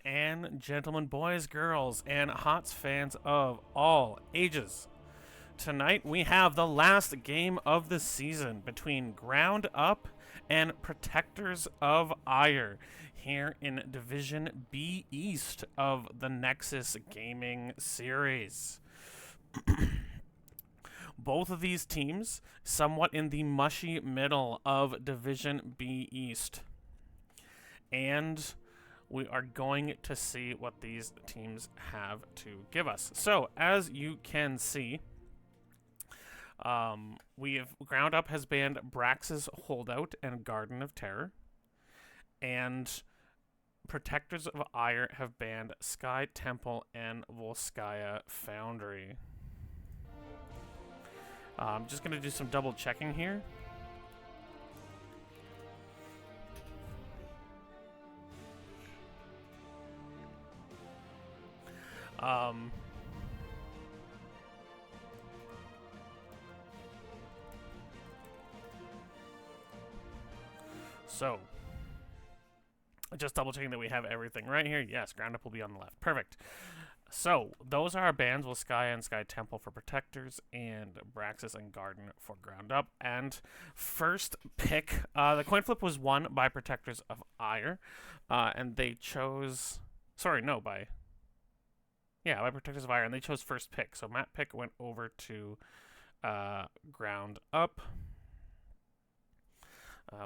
and gentlemen, boys, girls, and HOTS fans of all ages. Tonight we have the last game of the season between Ground Up and Protectors of Aiur here in Division B East of the Nexus Gaming Series. Both of these teams somewhat in the mushy middle of Division B East. And we are going to see what these teams have to give us. So, as you can see, Ground Up has banned Brax's Holdout and Garden of Terror, and Protectors of Aiur have banned Sky Temple and Volskaya Foundry. I'm just going to do some double checking here. So, just double checking that we have everything right here. Yes, Ground Up will be on the left. Perfect. So, those are our bans, Volskaya and Sky Temple for Protectors, and Braxis and Garden for Ground Up. And first pick, the coin flip was won by Protectors of Aiur, and they chose... Sorry, no, by Protectors of Aiur, and they chose first pick. So map pick went over to Ground Up,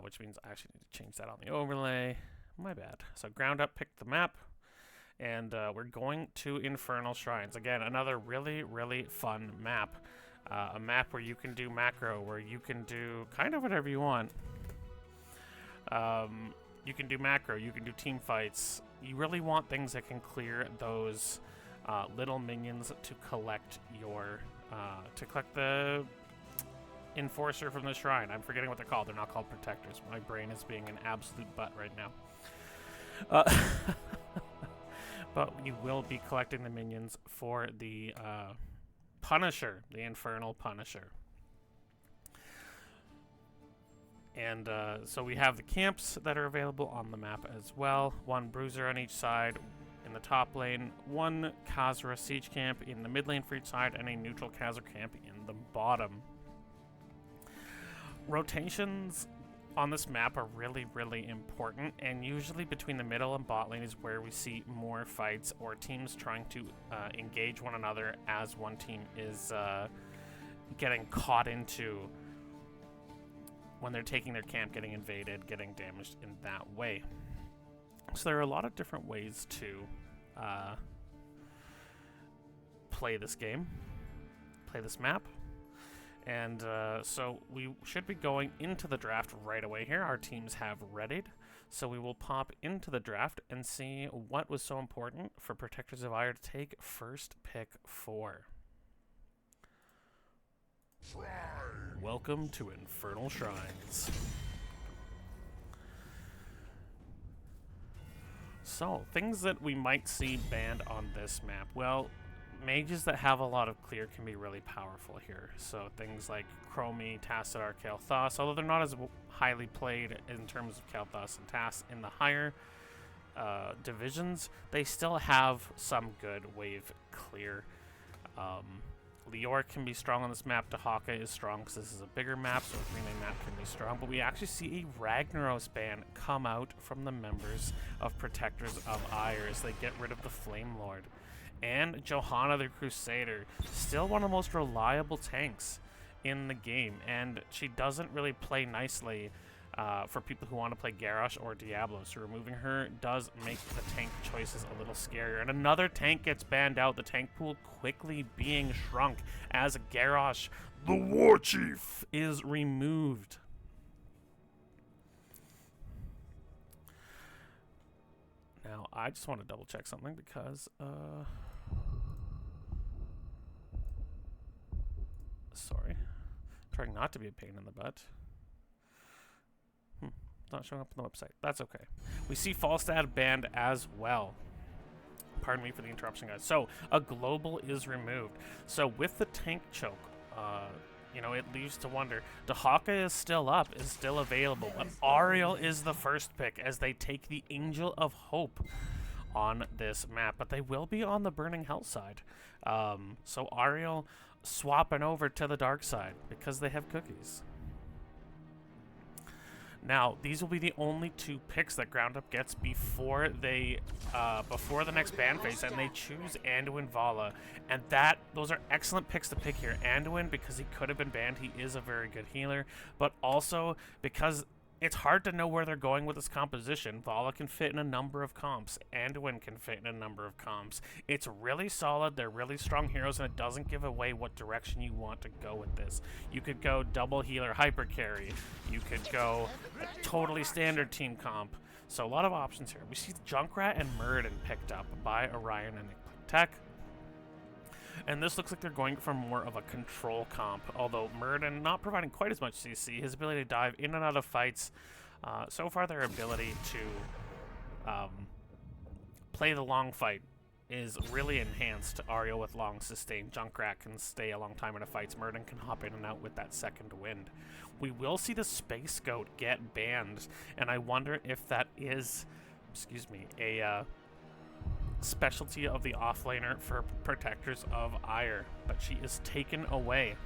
which means I actually need to change that on the overlay. My bad. So Ground Up picked the map, and we're going to Infernal Shrines. Again, another really, really fun map. A map where you can do macro, where you can do kind of whatever you want. You can do macro, you can do team fights. You really want things that can clear those little minions to collect your the enforcer from the shrine. I'm forgetting what they're called. They're not called protectors. My brain is being an absolute butt right now. But you will be collecting the minions for the Punisher, the Infernal Punisher. And so we have the camps that are available on the map as well. One bruiser on each side in the top lane, one Khazra siege camp in the mid lane for each side, and a neutral Khazra camp in the bottom. Rotations on this map are really, really important, and usually between the middle and bot lane is where we see more fights or teams trying to engage one another as one team is getting caught into when they're taking their camp, getting invaded, getting damaged in that way. So there are a lot of different ways to play this game, play this map. And so we should be going into the draft right away here. Our teams have readied. So we will pop into the draft and see what was so important for Protectors of Aiur to take first pick for. Welcome to Infernal Shrines. So, things that we might see banned on this map. Well, mages that have a lot of clear can be really powerful here. So things like Chromie, Tassadar, Kael'thas, although they're not as highly played in terms of Kael'thas and Tass in the higher divisions, they still have some good wave clear. Lior can be strong on this map. Dahaka is strong because this is a bigger map, so a 3-lane map can be strong. But we actually see a Ragnaros ban come out from the members of Protectors of Aiur as they get rid of the Flame Lord. And Johanna the Crusader, still one of the most reliable tanks in the game, and she doesn't really play nicely for people who want to play Garrosh or Diablo, so removing her does make the tank choices a little scarier. And another tank gets banned out, the tank pool quickly being shrunk as Garrosh, the War Chief, is removed. Now, I just want to double check something because, sorry. Trying not to be a pain in the butt. It's not showing up on the website. That's okay. We see Falstad banned as well. Pardon me for the interruption, guys. So, a global is removed. So, with the tank choke, you know, it leaves to wonder. Dahaka is still up, is still available, but Ariel is the first pick as they take the Angel of Hope on this map, but they will be on the Burning Hell side. So Ariel swapping over to the dark side because they have cookies. Now, these will be the only 2 picks that Ground Up gets before they, before the next ban phase, and they choose Anduin Vala, and those are excellent picks to pick here. Anduin, because he could have been banned, he is a very good healer, but also because it's hard to know where they're going with this composition. Vala can fit in a number of comps. Anduin can fit in a number of comps. It's really solid. They're really strong heroes, and it doesn't give away what direction you want to go with this. You could go double healer hyper carry. You could go a totally standard team comp. So a lot of options here. We see Junkrat and Muradin picked up by Orion and Tech. And this looks like they're going for more of a control comp, although Muradin not providing quite as much CC. His ability to dive in and out of fights, so far their ability to play the long fight is really enhanced. Ariel with long sustain. Junkrat can stay a long time in a fight. Muradin can hop in and out with that second wind. We will see the Space Goat get banned, and I wonder if that is, a specialty of the offlaner for Protectors of Aiur, but she is taken away.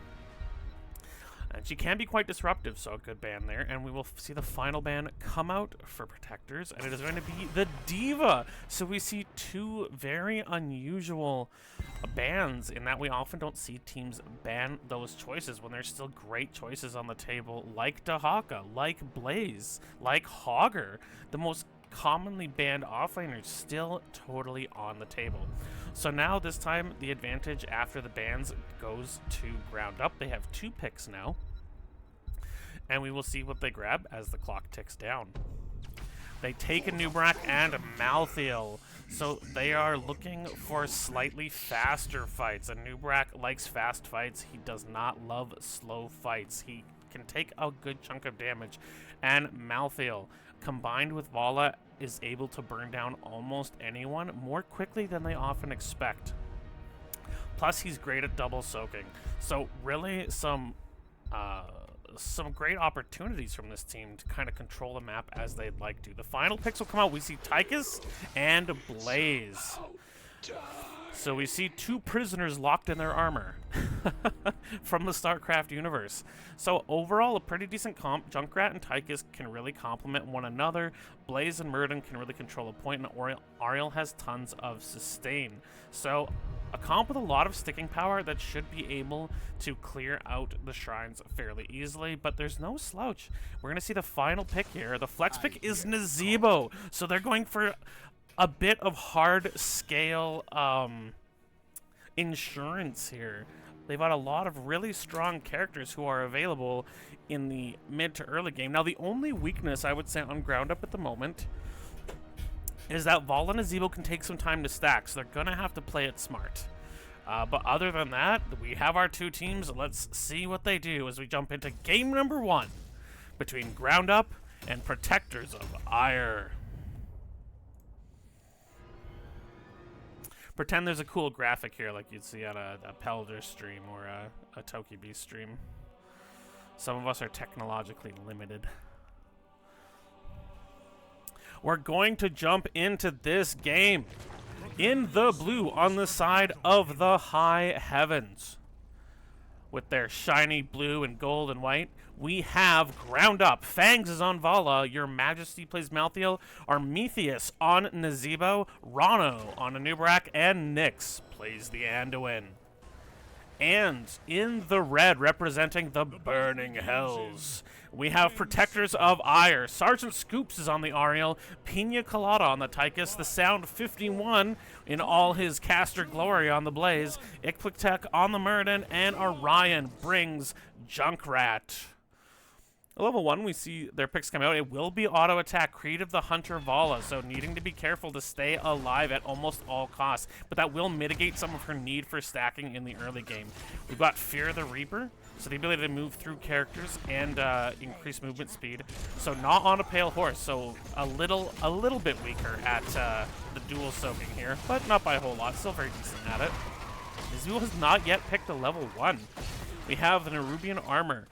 And she can be quite disruptive, so a good ban there. And we will see the final ban come out for Protectors, and it is going to be the Diva. So we see 2 very unusual bans in that we often don't see teams ban those choices when there's still great choices on the table, like Dahaka, like Blaze, like Hogger. The most commonly banned offlaners still totally on the table. So now this time the advantage after the bans goes to Ground Up. They have 2 picks now, and we will see what they grab as the clock ticks down. They take a Nubrak and a Malthael, so they are looking for slightly faster fights. And Nubrak likes fast fights. He does not love slow fights. He can take a good chunk of damage, and Malthael combined with Vala is able to burn down almost anyone more quickly than they often expect. Plus, he's great at double soaking. So really some great opportunities from this team to kind of control the map as they'd like to. The final picks will come out. We see Tychus and Blaze. So we see 2 prisoners locked in their armor from the StarCraft universe. So overall, a pretty decent comp. Junkrat and Tychus can really complement one another. Blaze and Muradin can really control a point, and Ariel has tons of sustain. So a comp with a lot of sticking power that should be able to clear out the shrines fairly easily, but there's no slouch. We're going to see the final pick here. The flex pick is Nazebo, so they're going for a bit of hard scale insurance here. They've got a lot of really strong characters who are available in the mid to early game. Now, the only weakness I would say on Ground Up at the moment is that Vala and Nazebo can take some time to stack, so they're going to have to play it smart. But other than that, we have our 2 teams. Let's see what they do as we jump into game number 1 between Ground Up and Protectors of Aiur. Pretend there's a cool graphic here like you'd see on a Pelder stream or a TokiB stream. Some of us are technologically limited. We're going to jump into this game in the blue on the side of the high heavens. With their shiny blue and gold and white, we have Ground Up. Fangs is on Vala. Your Majesty plays Malthael. Armetheus on Nazebo. Rano on Anubrak. And Nyx plays the Anduin. And in the red, representing the Burning Hells, we have Protectors of Aiur. Sergeant Scoops is on the Ariel. Pina Colada on the Tychus. The Sound 51 in all his caster glory on the Blaze. Ikpliktek on the Muradin. And Orion brings Junkrat. Level 1, we see their picks come out. It will be auto attack. Creative the Hunter Vala, so needing to be careful to stay alive at almost all costs. But that will mitigate some of her need for stacking in the early game. We've got Fear the Reaper, so the ability to move through characters and increase movement speed. So not on a pale horse, so a little bit weaker at the dual soaking here, but not by a whole lot. Still very decent at it. Azul has not yet picked a level 1. We have the Nerubian Armor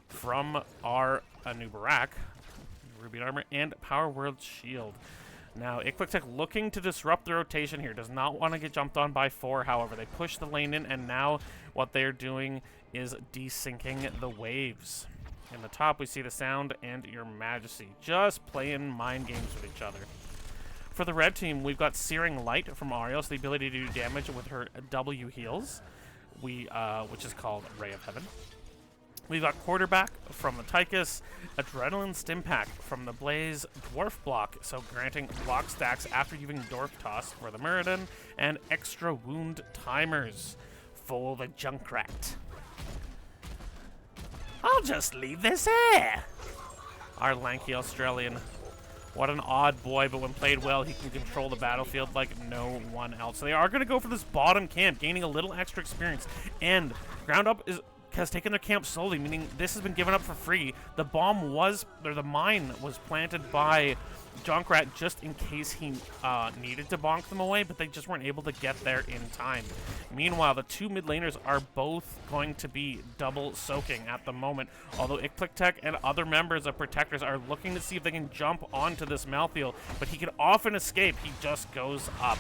from our Anubrak, Rubian Armor, and Power World Shield. Now, Quick looking to disrupt the rotation here. Does not want to get jumped on by 4, however. They push the lane in, and now what they're doing is desyncing the waves. In the top, we see the Sound and Your Majesty just playing mind games with each other. For the red team, we've got Searing Light from Arios, the ability to do damage with her W heals, which is called Ray of Heaven. We've got Quarterback from the Tychus, Adrenaline Stimpack from the Blaze, Dwarf Block, so granting block stacks after using Dwarf Toss for the Muradin, and Extra Wound Timers for the Junkrat. I'll just leave this here! Our lanky Australian. What an odd boy, but when played well, he can control the battlefield like no one else. So they are going to go for this bottom camp, gaining a little extra experience, and Ground Up has taken their camp slowly, meaning this has been given up for free. The mine was planted by Junkrat just in case he needed to bonk them away, but they just weren't able to get there in time. Meanwhile, the 2 mid laners are both going to be double soaking at the moment, although Icplictech and other members of Protectors are looking to see if they can jump onto this Malthael, but he can often escape. He just goes up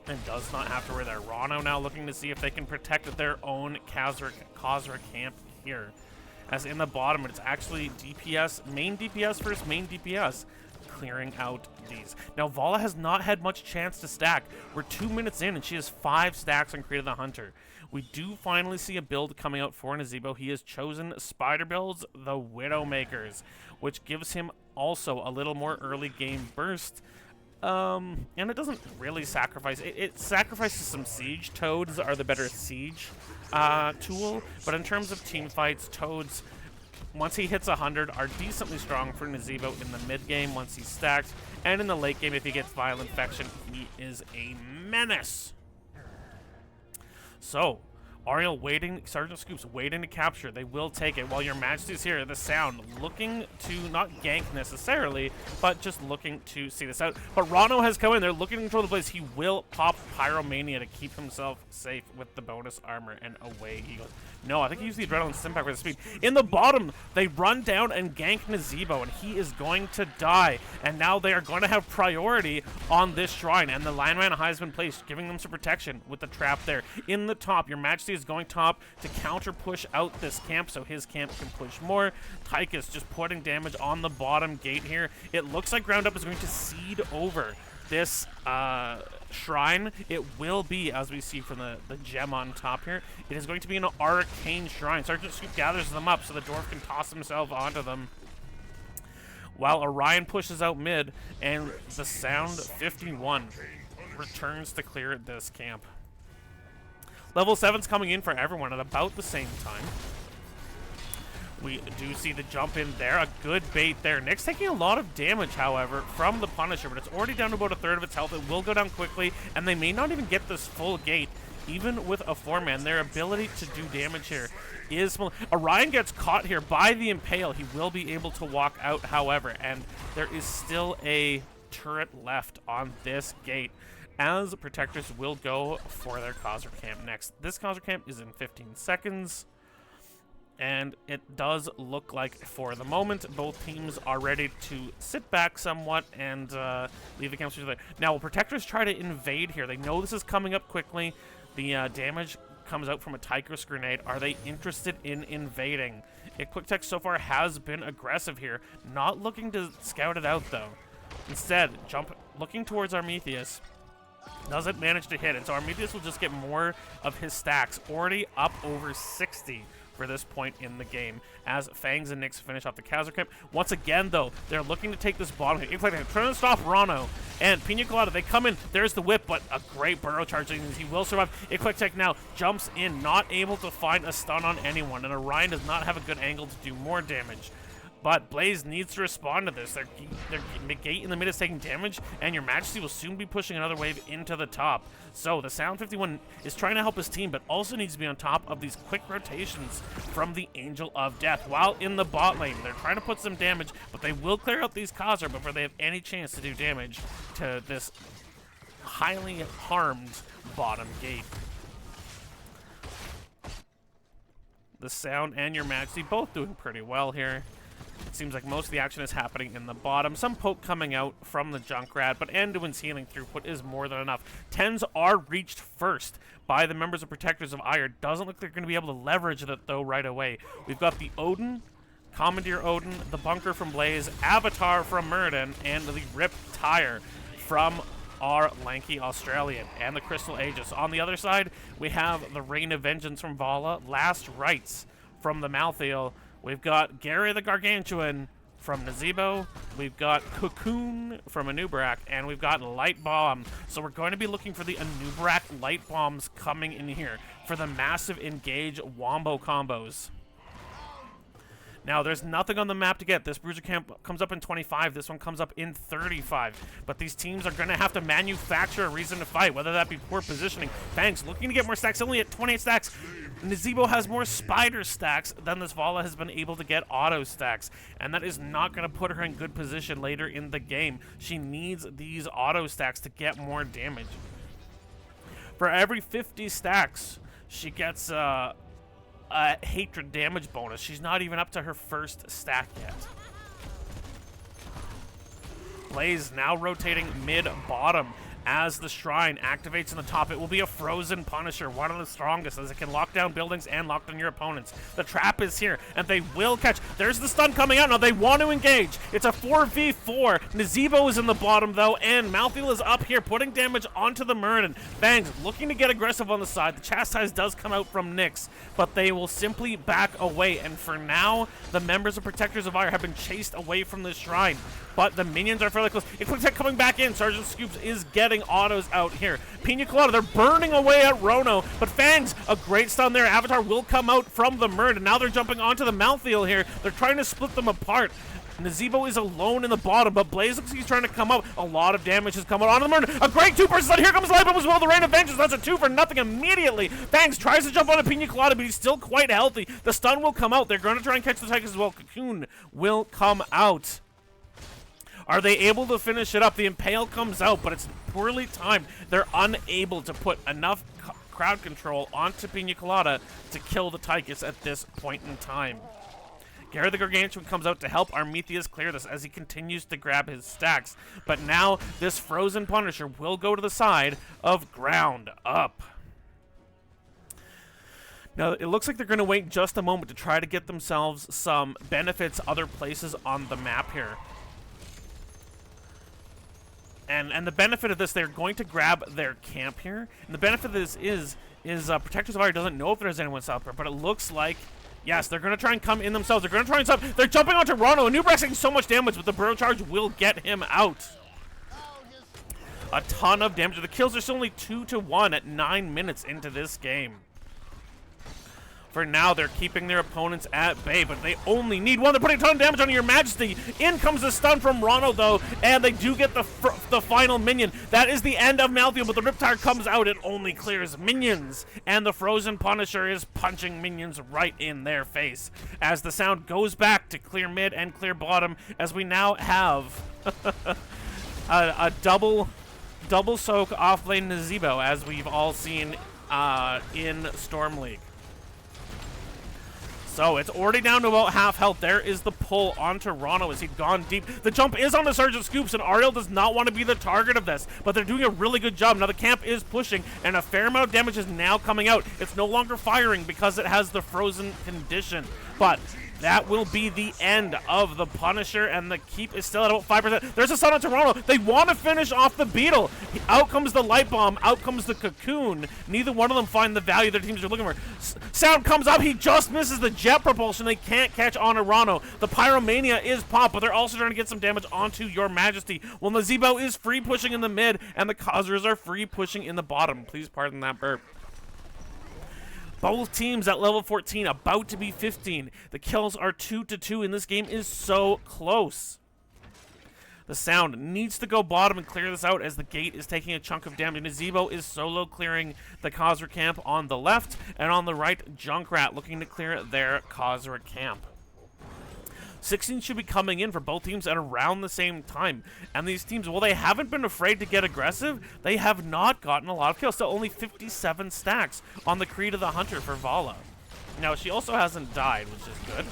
and does not have to worry there. Rano now looking to see if they can protect their own Khazra camp here. As in the bottom, it's actually DPS, main DPS versus main DPS, clearing out these. Now, Vala has not had much chance to stack. We're 2 minutes in, and she has 5 stacks on Creed of the Hunter. We do finally see a build coming out for Nazeebo. He has chosen Spider Builds, the Widowmakers, which gives him also a little more early game burst. And it doesn't really sacrifice. It sacrifices some siege. Toads are the better siege tool, but in terms of team fights, Toads, once he hits 100, are decently strong for Nazeebo in the mid game once he's stacked, and in the late game, if he gets Vial Infection, he is a menace. So, Ariel waiting, Sergeant Scoops waiting to capture. They will take it while Your Majesty's here. The Sound looking to not gank necessarily, but just looking to see this out. But Rano has come in. They're looking to control the place. He will pop Pyromania to keep himself safe with the bonus armor, and away he goes. No, I think he used the Adrenaline Stimpack for the speed. In the bottom, they run down and gank Nazeebo, and he is going to die. And now they are going to have priority on this shrine, and the Landman High has been placed, giving them some protection with the trap there. In the top, Your Majesty is going top to counter push out this camp, so his camp can push more. Tychus just putting damage on the bottom gate here. It looks like Ground Up is going to seed over this shrine. It will be, as we see from the gem on top here, it is going to be an arcane shrine. Sergeant Scoop gathers them up so the dwarf can toss himself onto them, while Orion pushes out mid, and the Sound 51 returns to clear this camp. Level 7's coming in for everyone at about the same time. We do see the jump in there. A good bait there. Nick's taking a lot of damage, however, from the Punisher, but it's already down to about a third of its health. It will go down quickly, and they may not even get this full gate. Even with a 4-man, their ability to do damage here is small. Orion gets caught here by the Impale. He will be able to walk out, however, and there is still a turret left on this gate, as Protectors will go for their Khazra camp next. This Khazra camp is in 15 seconds. And it does look like, for the moment, both teams are ready to sit back somewhat and leave the camps there. Now, will Protectors try to invade here? They know this is coming up quickly. The damage comes out from a Tigris grenade. Are they interested in invading? Quick so far has been aggressive here, not looking to scout it out, though. Instead, looking towards Armetheus. Doesn't manage to hit it, so Armetheus will just get more of his stacks, already up over 60 for this point in the game, as Fangs and Nyx finish off the Khazra camp. Once again, though, they're looking to take this bottom hit. They're trying to stop Rano and Pina Colada. They come in. There's the whip, but a great burrow charge. He will survive. Quick now jumps in, not able to find a stun on anyone, and Orion does not have a good angle to do more damage. But Blaze needs to respond to this. Their gate in the mid is taking damage, and Your Majesty will soon be pushing another wave into the top. So the Sound 51 is trying to help his team, but also needs to be on top of these quick rotations from the Angel of Death. While in the bot lane, they're trying to put some damage, but they will clear out these Khazra before they have any chance to do damage to this highly harmed bottom gate. The Sound and Your Majesty both doing pretty well here. Seems like most of the action is happening in the bottom. Some poke coming out from the Junkrat, but Anduin's healing throughput is more than enough. 10s are reached first by the members of Protectors of Aiur. Doesn't look like they're going to be able to leverage that, though, right away. We've got the Odin, Commandeer Odin, the Bunker from Blaze, Avatar from Muradin, and the Rip Tire from our lanky Australian, and the Crystal Aegis. On the other side, we have the Rain of Vengeance from Vala, Last Rites from the Malthael. We've got Gary the Gargantuan from Nazeebo. We've got Cocoon from Anub'arak, and we've got Light Bomb. So we're going to be looking for the Anub'arak Light Bombs coming in here for the massive engage wombo combos. Now, there's nothing on the map to get. This Bruiser Camp comes up in 25. This one comes up in 35. But these teams are going to have to manufacture a reason to fight, whether that be poor positioning. Fangs looking to get more stacks, only at 28 stacks. Nazeebo has more spider stacks than this Vala has been able to get auto stacks. And that is not going to put her in good position later in the game. She needs these auto stacks to get more damage. For every 50 stacks, she gets a hatred damage bonus. She's not even up to her first stack yet. Blaze now rotating mid-bottom as the Shrine activates in the top. It will be a Frozen Punisher, one of the strongest, as it can lock down buildings and lock down your opponents. The trap is here, and they will catch. There's the stun coming out. Now they want to engage. It's a 4v4. Nazeebo is in the bottom, though, and Malthael is up here, putting damage onto the Muradin. Fangs looking to get aggressive on the side. The Chastise does come out from Nyx, but they will simply back away, and for now, the members of Protectors of Aiur have been chased away from the Shrine. But the minions are fairly close. Quick Tech coming back in. Sergeant Scoops is getting autos out here. Pina Colada, they're burning away at Rono. But Fangs, a great stun there. Avatar will come out from the Muradin. Now they're jumping onto the Malthael here. They're trying to split them apart. Nazeebo is alone in the bottom, but Blaze looks like he's trying to come up. A lot of damage is coming onto the Muradin. A great two-person stun. Here comes Light Bomb as well. The Rain of Vengeance. That's a 2 for nothing immediately. Fangs tries to jump on a Pina Colada, but he's still quite healthy. The stun will come out. They're going to try and catch the Tigers as well. Cocoon will come out. Are they able to finish it up? The Impale comes out, but it's poorly timed. They're unable to put enough crowd control onto Pina Colada to kill the Tychus at this point in time. Gary the Gargantuan comes out to help Armetheus clear this as he continues to grab his stacks. But now this Frozen Punisher will go to the side of Ground Up. Now, it looks like they're going to wait just a moment to try to get themselves some benefits other places on the map here. And the benefit of this, they're going to grab their camp here. And the benefit of this is Protectors of Aiur doesn't know if there's anyone south there, but it looks like, yes, they're going to try and come in themselves. They're going to try and stop. They're jumping onto Rono. Anub'arak's taking so much damage, but the Burrow Charge will get him out. A ton of damage. The kills are still only 2-1 at 9 minutes into this game. For now, they're keeping their opponents at bay, but they only need one. They're putting a ton of damage on Your Majesty. In comes the stun from Rono, though, and they do get the final minion. That is the end of Malthael, but the Riptire comes out. It only clears minions, and the Frozen Punisher is punching minions right in their face. As the sound goes back to clear mid and clear bottom, as we now have a double soak off lane Nazeebo, as we've all seen in Storm League. So it's already down to about half health. There is the pull onto Rono as he'd gone deep. The jump is on the Sergeant Scoops, and Ariel does not want to be the target of this, but they're doing a really good job. Now the camp is pushing, and a fair amount of damage is now coming out. It's no longer firing because it has the frozen condition, but that will be the end of the Punisher, and the keep is still at about 5%. There's a stun on Toronto. They want to finish off the Beetle. Out comes the Light Bomb. Out comes the Cocoon. Neither one of them find the value their teams are looking for. Sound comes up. He just misses the jet propulsion. They can't catch on Toronto. The Pyromania is popped, but they're also trying to get some damage onto Your Majesty. Well, Nazeebo is free pushing in the mid, and the Causers are free pushing in the bottom. Please pardon that burp. Both teams at level 14, about to be 15. The kills are 2-2, and this game is so close. The Sound needs to go bottom and clear this out as the Gate is taking a chunk of damage. Nazeebo is solo clearing the Khazra camp on the left, and on the right, Junkrat looking to clear their Khazra camp. 16 should be coming in for both teams at around the same time. And these teams, while they haven't been afraid to get aggressive, they have not gotten a lot of kills. Still only 57 stacks on the Creed of the Hunter for Vala. Now, she also hasn't died, which is good.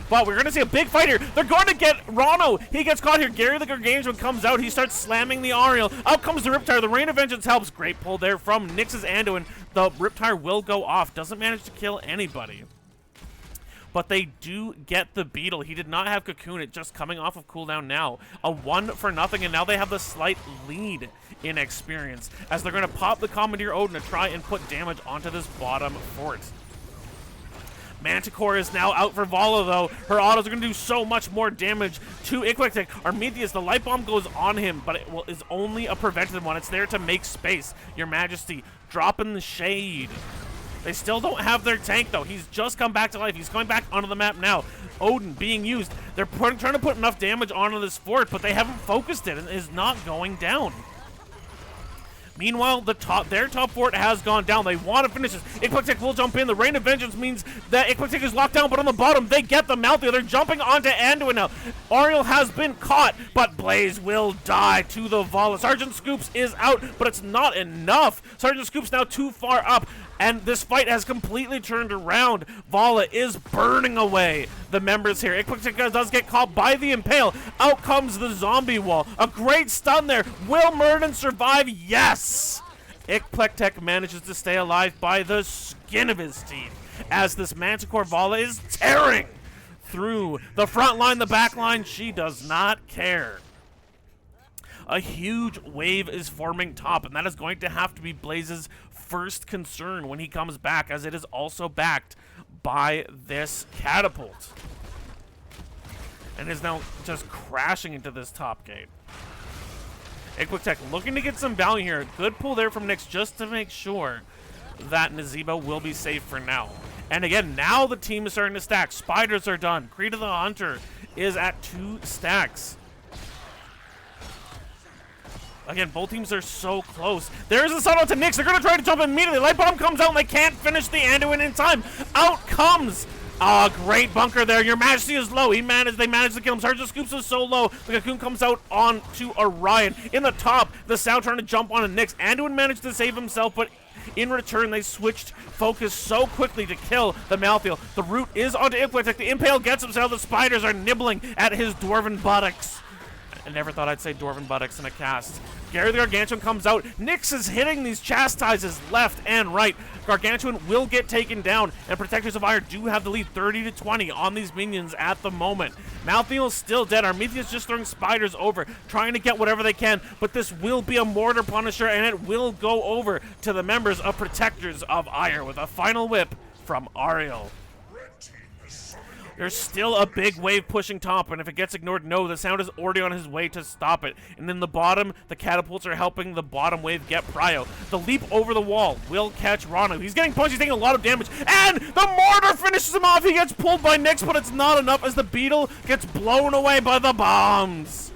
But we're going to see a big fight here. They're going to get Rano. He gets caught here. Gary the Gargantuan comes out. He starts slamming the Ariel. Out comes the Riptire. The Rain of Vengeance helps. Great pull there from Nyx's Anduin. The Riptire will go off. Doesn't manage to kill anybody. But they do get the Beetle. He did not have Cocoon. It just coming off of cooldown now. A 1-for-0, and now they have the slight lead in experience as they're going to pop the Commandeer Odin to try and put damage onto this bottom fort. Manticore is now out for Vala, though. Her autos are going to do so much more damage to Eclectic. Armenius, the Light Bomb goes on him, but it is only a preventative one. It's there to make space. Your Majesty, drop in the shade. They still don't have their tank, though. He's just come back to life. He's coming back onto the map now. Odin being used. They're trying to put enough damage onto this fort, but they haven't focused it, and it is not going down. Meanwhile, their top fort has gone down. They want to finish this. Eclectic will jump in. The Rain of Vengeance means that Eclectic is locked down, but on the bottom, they get the Malthea. They're jumping onto Anduin now. Ariel has been caught, but Blaze will die to the Vala. Sergeant Scoops is out, but it's not enough. Sergeant Scoops now too far up, and this fight has completely turned around. Vala is burning away the members here. Eclectic does get caught by the Impale. Out comes the zombie wall. A great stun there. Will Murden survive? Yes! Eclectic manages to stay alive by the skin of his teeth as this Manticore Vala is tearing through the front line, the back line. She does not care. A huge wave is forming top, and that is going to have to be Blaze's first concern when he comes back, as it is also backed by this catapult. And is now just crashing into this top gate. Eclectic looking to get some value here. Good pull there from Nyx just to make sure that Nazeeba will be safe for now. And again, now the team is starting to stack. Spiders are done. Creed of the Hunter is at 2 stacks. Again, both teams are so close. There's a stun out to Nyx. They're going to try to jump immediately. Light Bomb comes out, and they can't finish the Anduin in time. Out comes a great bunker there. Your Majesty is low. They managed to kill him. Sergeant Scoops is so low. The Cocoon comes out on to Orion. In the top, the Sow trying to jump on a Nyx. Anduin managed to save himself, but in return, they switched focus so quickly to kill the Malthea. The root is onto Eclectic. The Impale gets himself. The Spiders are nibbling at his dwarven buttocks. I never thought I'd say dwarven buttocks in a cast. Gary the Gargantuan comes out. Nyx is hitting these chastises left and right. Gargantuan will get taken down, and Protectors of Aiur do have the lead 30-20 on these minions at the moment. Malthea is still dead. Armenius just throwing spiders over, trying to get whatever they can, but this will be a Mortar Punisher, and it will go over to the members of Protectors of Aiur with a final whip from Ariel. There's still a big wave pushing top, and if it gets ignored, no, the Sound is already on his way to stop it. And in the bottom, the catapults are helping the bottom wave get Prio. The leap over the wall will catch Rano. He's getting punched, he's taking a lot of damage, and the mortar finishes him off. He gets pulled by Nyx, but it's not enough as the Beetle gets blown away by the bombs.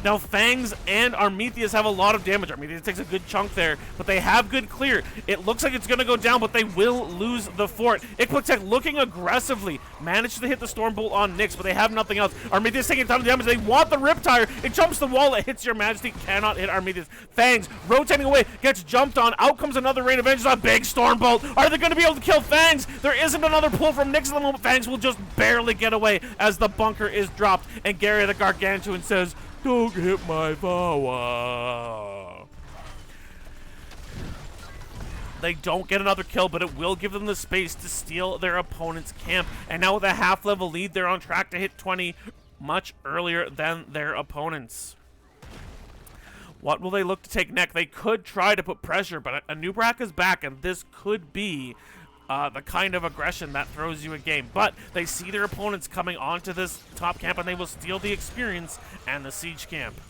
Now, Fangs and Armenius have a lot of damage. Armenius takes a good chunk there, but they have good clear. It looks like it's going to go down, but they will lose the fort. Eclectic looking aggressively. Managed to hit the Stormbolt on Nyx, but they have nothing else. Armenius taking a ton of damage. They want the Riptire. It jumps the wall. It hits your Majesty. Cannot hit Armenius. Fangs rotating away. Gets jumped on. Out comes another Rain of Vengeance. A big Stormbolt. Are they going to be able to kill Fangs? There isn't another pull from Nyx at the moment. Fangs will just barely get away as the bunker is dropped. And Gary the Gargantuan says, "Don't hit my power." They don't get another kill, but it will give them the space to steal their opponent's camp. And now with a half-level lead, they're on track to hit 20 much earlier than their opponents. What will they look to take next? They could try to put pressure, but a new Brack is back, and this could be the kind of aggression that throws you a game. But they see their opponents coming onto this top camp, and they will steal the experience and the siege camp.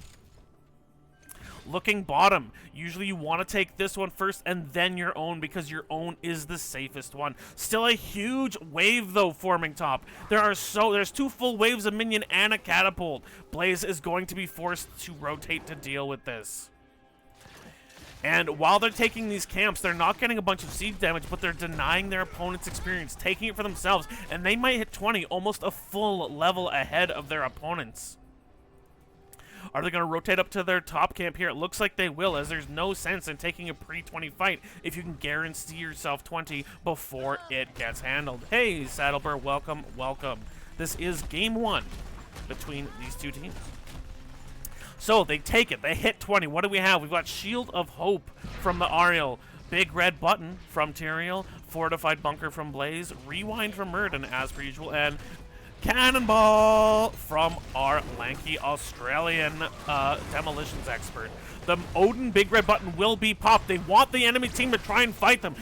Looking bottom, usually you want to take this one first and then your own, because your own is the safest one. Still a huge wave though forming top. There's 2 full waves of minion and a catapult. Blaze is going to be forced to rotate to deal with this. And while they're taking these camps, they're not getting a bunch of siege damage, but they're denying their opponent's experience, taking it for themselves, and they might hit 20, almost a full level ahead of their opponents. Are they going to rotate up to their top camp here? It looks like they will, as there's no sense in taking a pre-20 fight if you can guarantee yourself 20 before it gets handled. Hey, Saddleburr, welcome, welcome. This is game 1 between these two teams. So they take it. They hit 20. What do we have? We've got Shield of Hope from the Ariel. Big Red Button from Tyrael. Fortified Bunker from Blaze. Rewind from Murden, as per usual. And Cannonball from our lanky Australian demolitions expert. The Odin Big Red Button will be popped. They want the enemy team to try and fight them.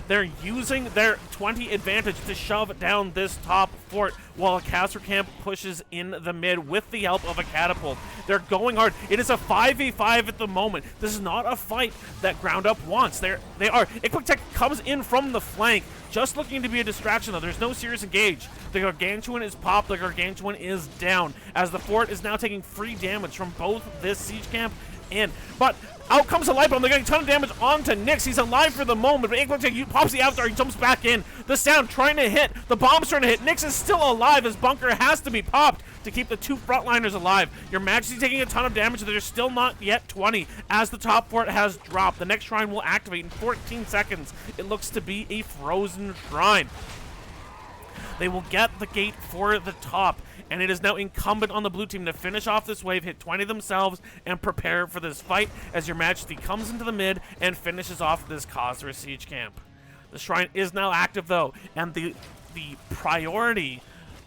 They're using their 20 advantage to shove down this top fort while a caster camp pushes in the mid with the help of a catapult. They're going hard. It is a 5v5 at the moment. This is not a fight that Ground Up wants. They are. Iquick comes in from the flank, just looking to be a distraction, though. There's no serious engage. The Gargantuan is popped. The Gargantuan is down, as the fort is now taking free damage from both this siege camp and... But out comes a light bomb. They're getting a ton of damage onto Nyx. He's alive for the moment, but Iquick pops the avatar. He jumps back in. The sound trying to hit. The bomb's trying to hit. Nyx is still alive. His bunker has to be popped to keep the two frontliners alive. Your Majesty taking a ton of damage. They're still not yet 20 as the top fort has dropped. The next shrine will activate in 14 seconds. It looks to be a frozen shrine. They will get the gate for the top, and it is now incumbent on the blue team to finish off this wave, hit 20 themselves, and prepare for this fight as Your Majesty comes into the mid and finishes off this Khazra siege camp. The shrine is now active, though, and the priority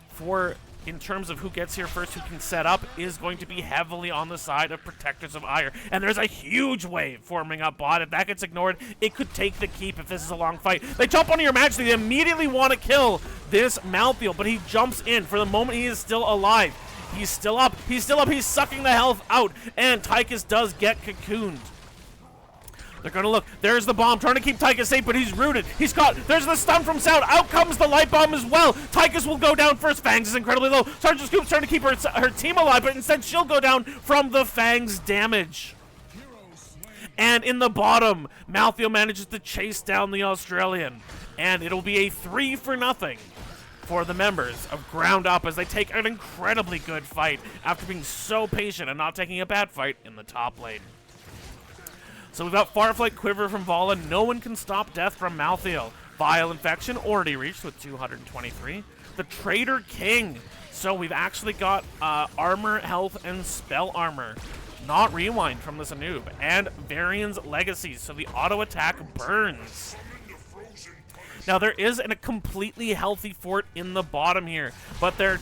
for, in terms of who gets here first, who can set up, is going to be heavily on the side of Protectors of Aiur. And there's a huge wave forming up bot. If that gets ignored, it could take the keep if this is a long fight. They jump onto Your Majesty. They immediately want to kill this Malthael, but he jumps in. For the moment, he is still alive. He's still up. He's still up. He's sucking the health out, and Tychus does get cocooned. They're going to look. There's the bomb, trying to keep Tychus safe, but he's rooted. He's caught. There's the stun from Sound. Out comes the light bomb as well. Tychus will go down first. Fangs is incredibly low. Sergeant Scoop's trying to keep her team alive, but instead she'll go down from the Fangs damage. And in the bottom, Malthael manages to chase down the Australian. And it'll be a 3-0 for the members of Ground Up as they take an incredibly good fight after being so patient and not taking a bad fight in the top lane. So we've got Farflight Quiver from Vala. No one can stop death from Malthael. Vile Infection already reached with 223. The Traitor King. So we've actually got armor, health, and spell armor. Not rewind from this Anub. And Varian's Legacy. So the auto attack burns. Now there is a completely healthy fort in the bottom here, but their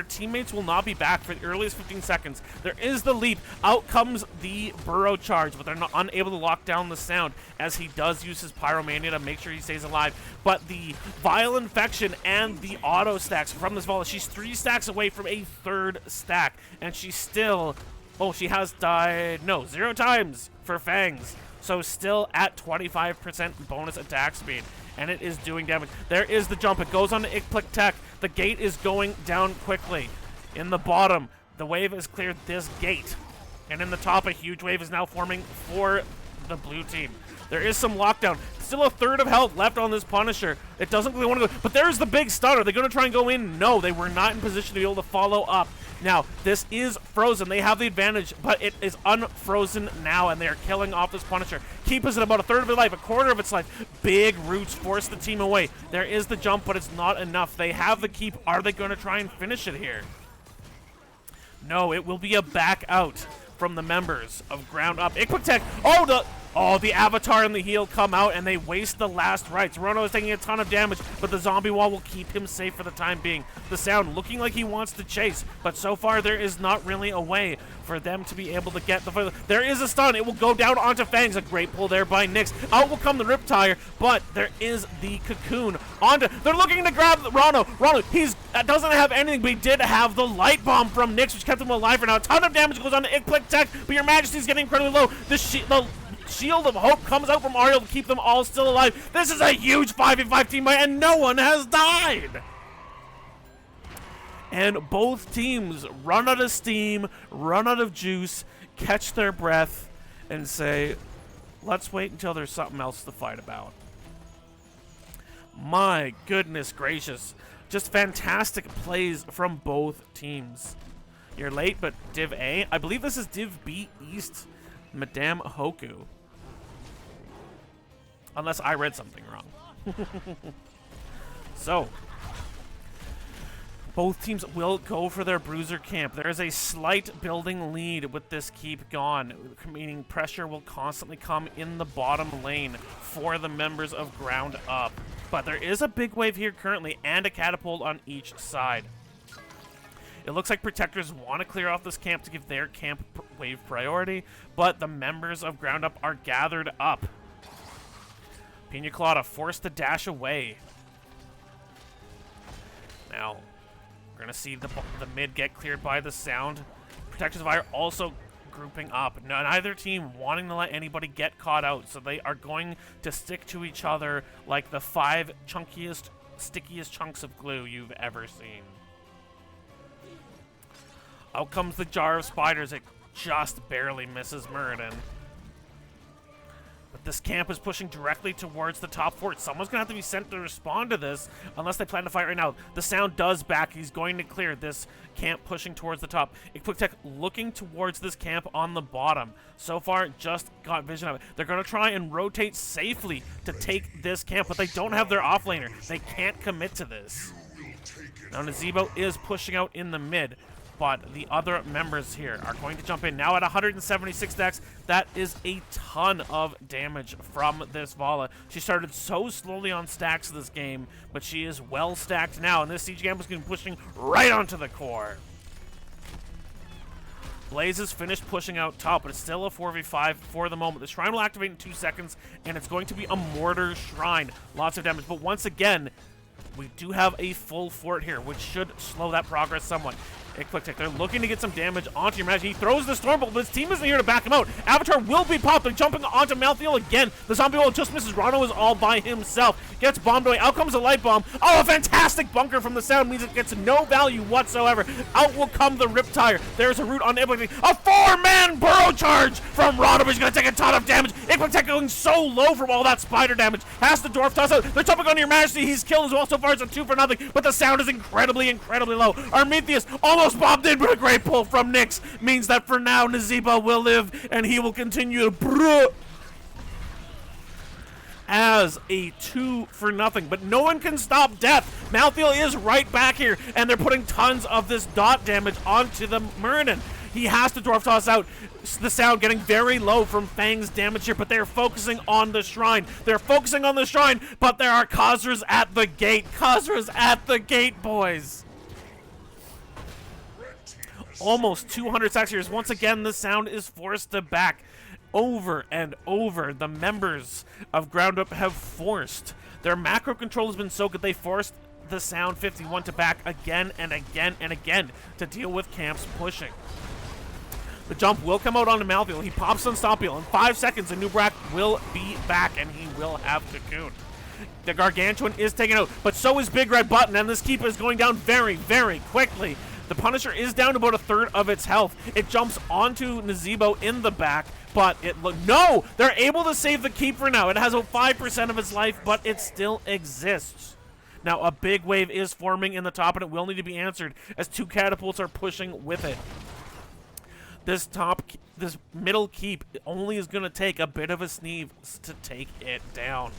teammates will not be back for the earliest 15 seconds. There is the leap. Out comes the burrow charge, but they're not unable to lock down the Sound as he does use his Pyromania to make sure he stays alive. But the Vile Infection and the auto stacks from this Vala, she's 3 stacks away from a 3rd stack, and she's still, oh, she has died, no, 0 times for Fangs. So still at 25% bonus attack speed. And it is doing damage. There is the jump. It goes on to Iquick Tech. The gate is going down quickly. In the bottom, the wave has cleared this gate. And in the top, a huge wave is now forming for the blue team. There is some lockdown. Still a 1/3 of health left on this Punisher. It doesn't really want to go. But there's the big stun. Are they going to try and go in? No, they were not in position to be able to follow up. Now, this is frozen. They have the advantage, but it is unfrozen now, and they are killing off this Punisher. Keep is at about a 1/3 of its life, a 1/4 of its life. Big roots force the team away. There is the jump, but it's not enough. They have the keep. Are they going to try and finish it here? No, it will be a back out from the members of Ground Up. Iquick Tech. The Avatar and the heal come out, and they waste the last rites. Rono is taking a ton of damage, but the zombie wall will keep him safe for the time being. The Sound looking like he wants to chase, but so far there is not really a way for them to be able to get the... There is a stun. It will go down onto Fangs. A great pull there by Nyx. Out will come the Riptire, but there is the Cocoon onto... They're looking to grab Rono. Rono, he's doesn't have anything, but he did have the Light Bomb from Nyx, which kept him alive for now. A ton of damage goes on to Iquick Tech, but Your Majesty's getting incredibly low. The Shield of Hope comes out from Ariel to keep them all still alive. This is a huge 5v5 team fight, and no one has died. And both teams run out of steam, run out of juice, catch their breath, and say, let's wait until there's something else to fight about. My goodness gracious. Just fantastic plays from both teams. You're late, but Div A. I believe this is Div B East, Madame Hoku. Unless I read something wrong. So, both teams will go for their bruiser camp. There is a slight building lead with this keep gone, meaning pressure will constantly come in the bottom lane for the members of Ground Up. But there is a big wave here currently and a catapult on each side. It looks like Protectors want to clear off this camp to give their camp wave priority, but the members of Ground Up are gathered up. Pina Colada forced to dash away. Now, we're going to see the mid get cleared by the sound. Protectors of Aiur also grouping up. Neither team wanting to let anybody get caught out, so they are going to stick to each other like the 5 chunkiest, stickiest chunks of glue you've ever seen. Out comes the jar of spiders. It just barely misses Muradin. But this camp is pushing directly towards the top fort. Someone's going to have to be sent to respond to this unless they plan to fight right now. The sound does back. He's going to clear this camp pushing towards the top. Quick looking towards this camp on the bottom. So far, just got vision of it. They're going to try and rotate safely to take this camp, but they don't have their offlaner. They can't commit to this. Now, Nazeebo is pushing out in the mid, but the other members here are going to jump in. Now at 176 dex, that is a ton of damage from this Vala. She started so slowly on stacks this game, but she is well stacked now, and this Siege Camp is going to be pushing right onto the core. Blaze is finished pushing out top, but it's still a 4v5 for the moment. The Shrine will activate in 2 seconds, and it's going to be a Mortar Shrine. Lots of damage, but once again, we do have a full fort here, which should slow that progress somewhat. Quick, they're looking to get some damage onto your magic. He throws the Stormbolt, but his team isn't here to back him out. Avatar will be popped. They're jumping onto Malthael again. The zombie wall just misses. Rano is all by himself. Gets bombed away. Out comes a light bomb. Oh, a fantastic bunker from the sound means it gets no value whatsoever. Out will come the Riptire. There's a root on Iplitek. A 4-man burrow charge from Rano. He's going to take a ton of damage. Iplitek going so low from all that spider damage. Has the dwarf toss out. They're jumping on your majesty. He's killed as well. So far it's a 2 for nothing, but the sound is incredibly low. Armetheus almost bombed in, but a great pull from Nyx means that for now Nazeebo will live and he will continue to brew as a 2 for nothing. But no one can stop death. Malthael is right back here, and they're putting tons of this dot damage onto the Muradin. He has to dwarf toss out. The sound getting very low from Fang's damage here, but they're focusing on the shrine. They're focusing on the shrine, but there are Khazras at the gate. Khazras at the gate, boys. Almost 200 stacks here. Once again, the sound is forced to back. Over and over, the members of Ground Up have forced. Their macro control has been so good, they forced the sound 51 to back again and again and again to deal with camps pushing. The jump will come out onto Malthael. He pops Unstoppable. In 5 seconds, the Nubrak will be back, and he will have Cocoon. The Gargantuan is taken out, but so is Big Red Button, and this keep is going down very, very quickly. The Punisher is down to about 1/3 of its health. It jumps onto Nazeebo in the back, but no! They're able to save the keep for now. It has about 5% of its life, but it still exists. Now, a big wave is forming in the top, and it will need to be answered as 2 catapults are pushing with it. This middle keep only is going to take a bit of a sneeze to take it down.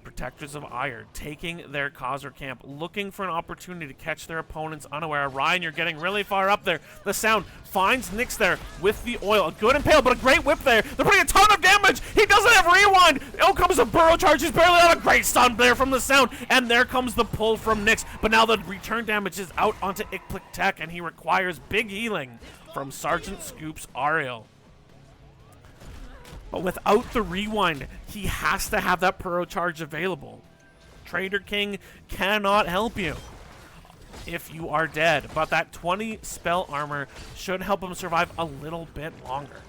Protectors of Aiur taking their Khazra camp, looking for an opportunity to catch their opponents unaware. Ryan, you're getting really far up there. The sound finds Nyx there with the oil. A good impale, but a great whip there. They're putting a ton of damage. He doesn't have rewind. Out comes a burrow charge. He's barely on. A great stun there from the sound. And there comes the pull from Nyx. But now the return damage is out onto Iplitek, and he requires big healing from Sergeant Scoop's Ariel. But without the rewind, he has to have that Puro charge available. Trader King cannot help you if you are dead, but that 20 spell armor should help him survive a little bit longer.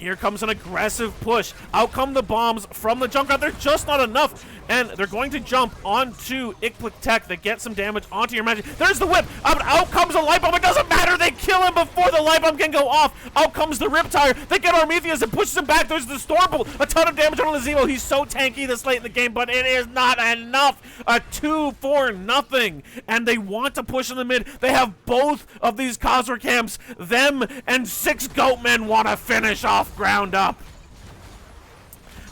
Here comes an aggressive push. Out come the bombs from the Junkrat. They're just not enough. And they're going to jump onto Tech. They get some damage onto your magic. There's the whip. Out comes a light bomb. It doesn't matter. They kill him before the light bomb can go off. Out comes the Riptire. They get Armenius and pushes him back. There's the Stormbolt. A ton of damage on Lazimo. He's so tanky this late in the game, but it is not enough. A 2-4-0. And they want to push in the mid. They have both of these Coswork camps. Them and 6 Goatmen want to finish off ground up.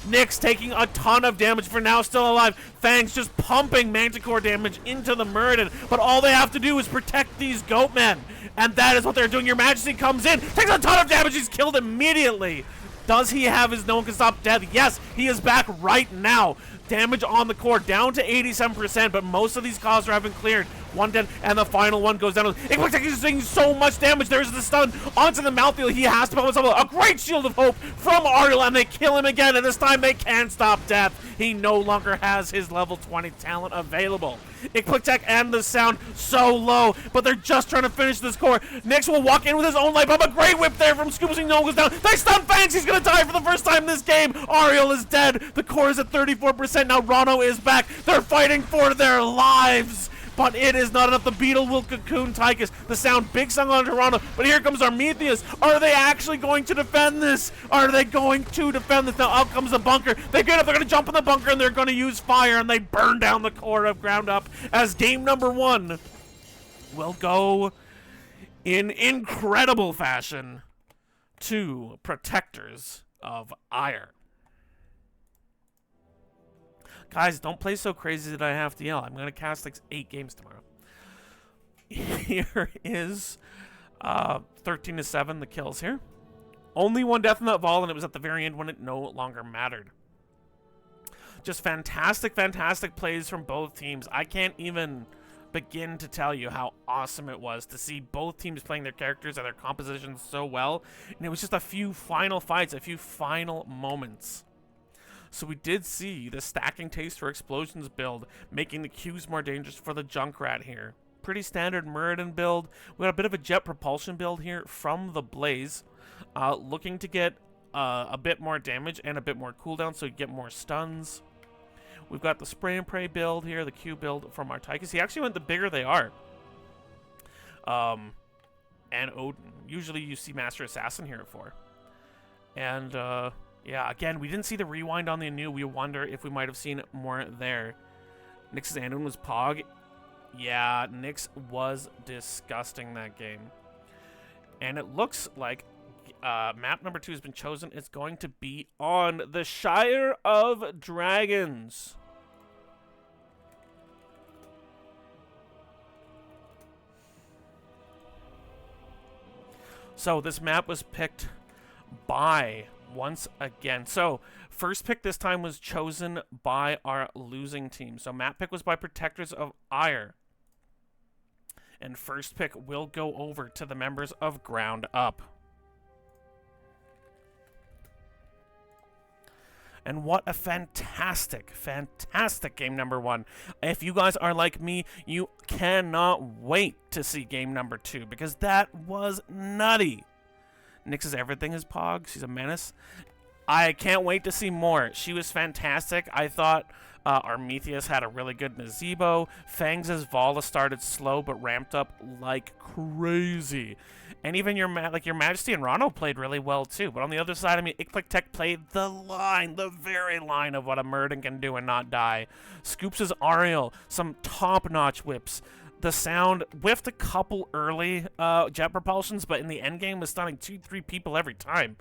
Nyx taking a ton of damage for now, still alive. Fangs just pumping Manticore damage into the Muradin, but all they have to do is protect these Goatmen, and that is what they're doing. Your Majesty comes in, takes a ton of damage, he's killed immediately. Does he have his no one can stop death? Yes, he is back right now. Damage on the core down to 87%, but most of these causes have been cleared. 110, and the final one goes down. He's doing so much damage. There's the stun onto the mouthfeel. He has to put himself a great shield of hope from Ariel, and they kill him again, and this time they can stop death. He no longer has his level 20 talent available. Tech and the sound so low, but they're just trying to finish this core. Nyx will walk in with his own light bomb. A great whip there from Scoops. No goes down. They stun Fangs. He's going to die for the first time this game. Ariel is dead. The core is at 34%. Now Rano is back. They're fighting for their lives. But it is not enough. The Beetle will cocoon Tychus. The sound big sung on Toronto. But here comes Armenius. Are they actually going to defend this? Are they going to defend this? Now out comes the bunker. They get up. They're going to jump in the bunker and they're going to use fire. And they burn down the core of ground up as game number 1 will go in incredible fashion to Protectors of Aiur. Guys, don't play so crazy that I have to yell. I'm going to cast like 8 games tomorrow. Here is 13-7, the kills here. Only 1 death in that Vol, and it was at the very end when it no longer mattered. Just fantastic, fantastic plays from both teams. I can't even begin to tell you how awesome it was to see both teams playing their characters and their compositions so well. And it was just a few final fights, a few final moments. So we did see the stacking taste for explosions build, making the Qs more dangerous for the Junkrat here. Pretty standard Muradin build. We got a bit of a jet propulsion build here from the Blaze. Looking to get a bit more damage and a bit more cooldown so you get more stuns. We've got the spray and pray build here, the Q build from our Tychus. He actually went the bigger they are. And Odin. Usually you see Master Assassin here for. And yeah, again, we didn't see the rewind on the Anu. We wonder if we might have seen more there. Nyx's Anduin was Pog. Yeah, Nyx was disgusting that game. And it looks like map number 2 has been chosen. It's going to be on the Shire of Dragons. So this map was picked by, once again, so first pick this time was chosen by our losing team. So map pick was by Protectors of Aiur. And first pick will go over to the members of Ground Up. And what a fantastic, fantastic game number 1. If you guys are like me, you cannot wait to see game number 2 because that was nutty. Nyx's everything is Pog. She's a menace. I can't wait to see more. She was fantastic. I thought Armenius had a really good Nazebo. Fangs' Vala started slow but ramped up like crazy. And even your Majesty and Rano played really well too. But on the other side, I mean, Tech played the line, the very line of what a Muradin can do and not die. Scoops' Ariel, some top-notch whips. The sound whiffed a couple early jet propulsions, but in the end game was stunning 2-3 people every time.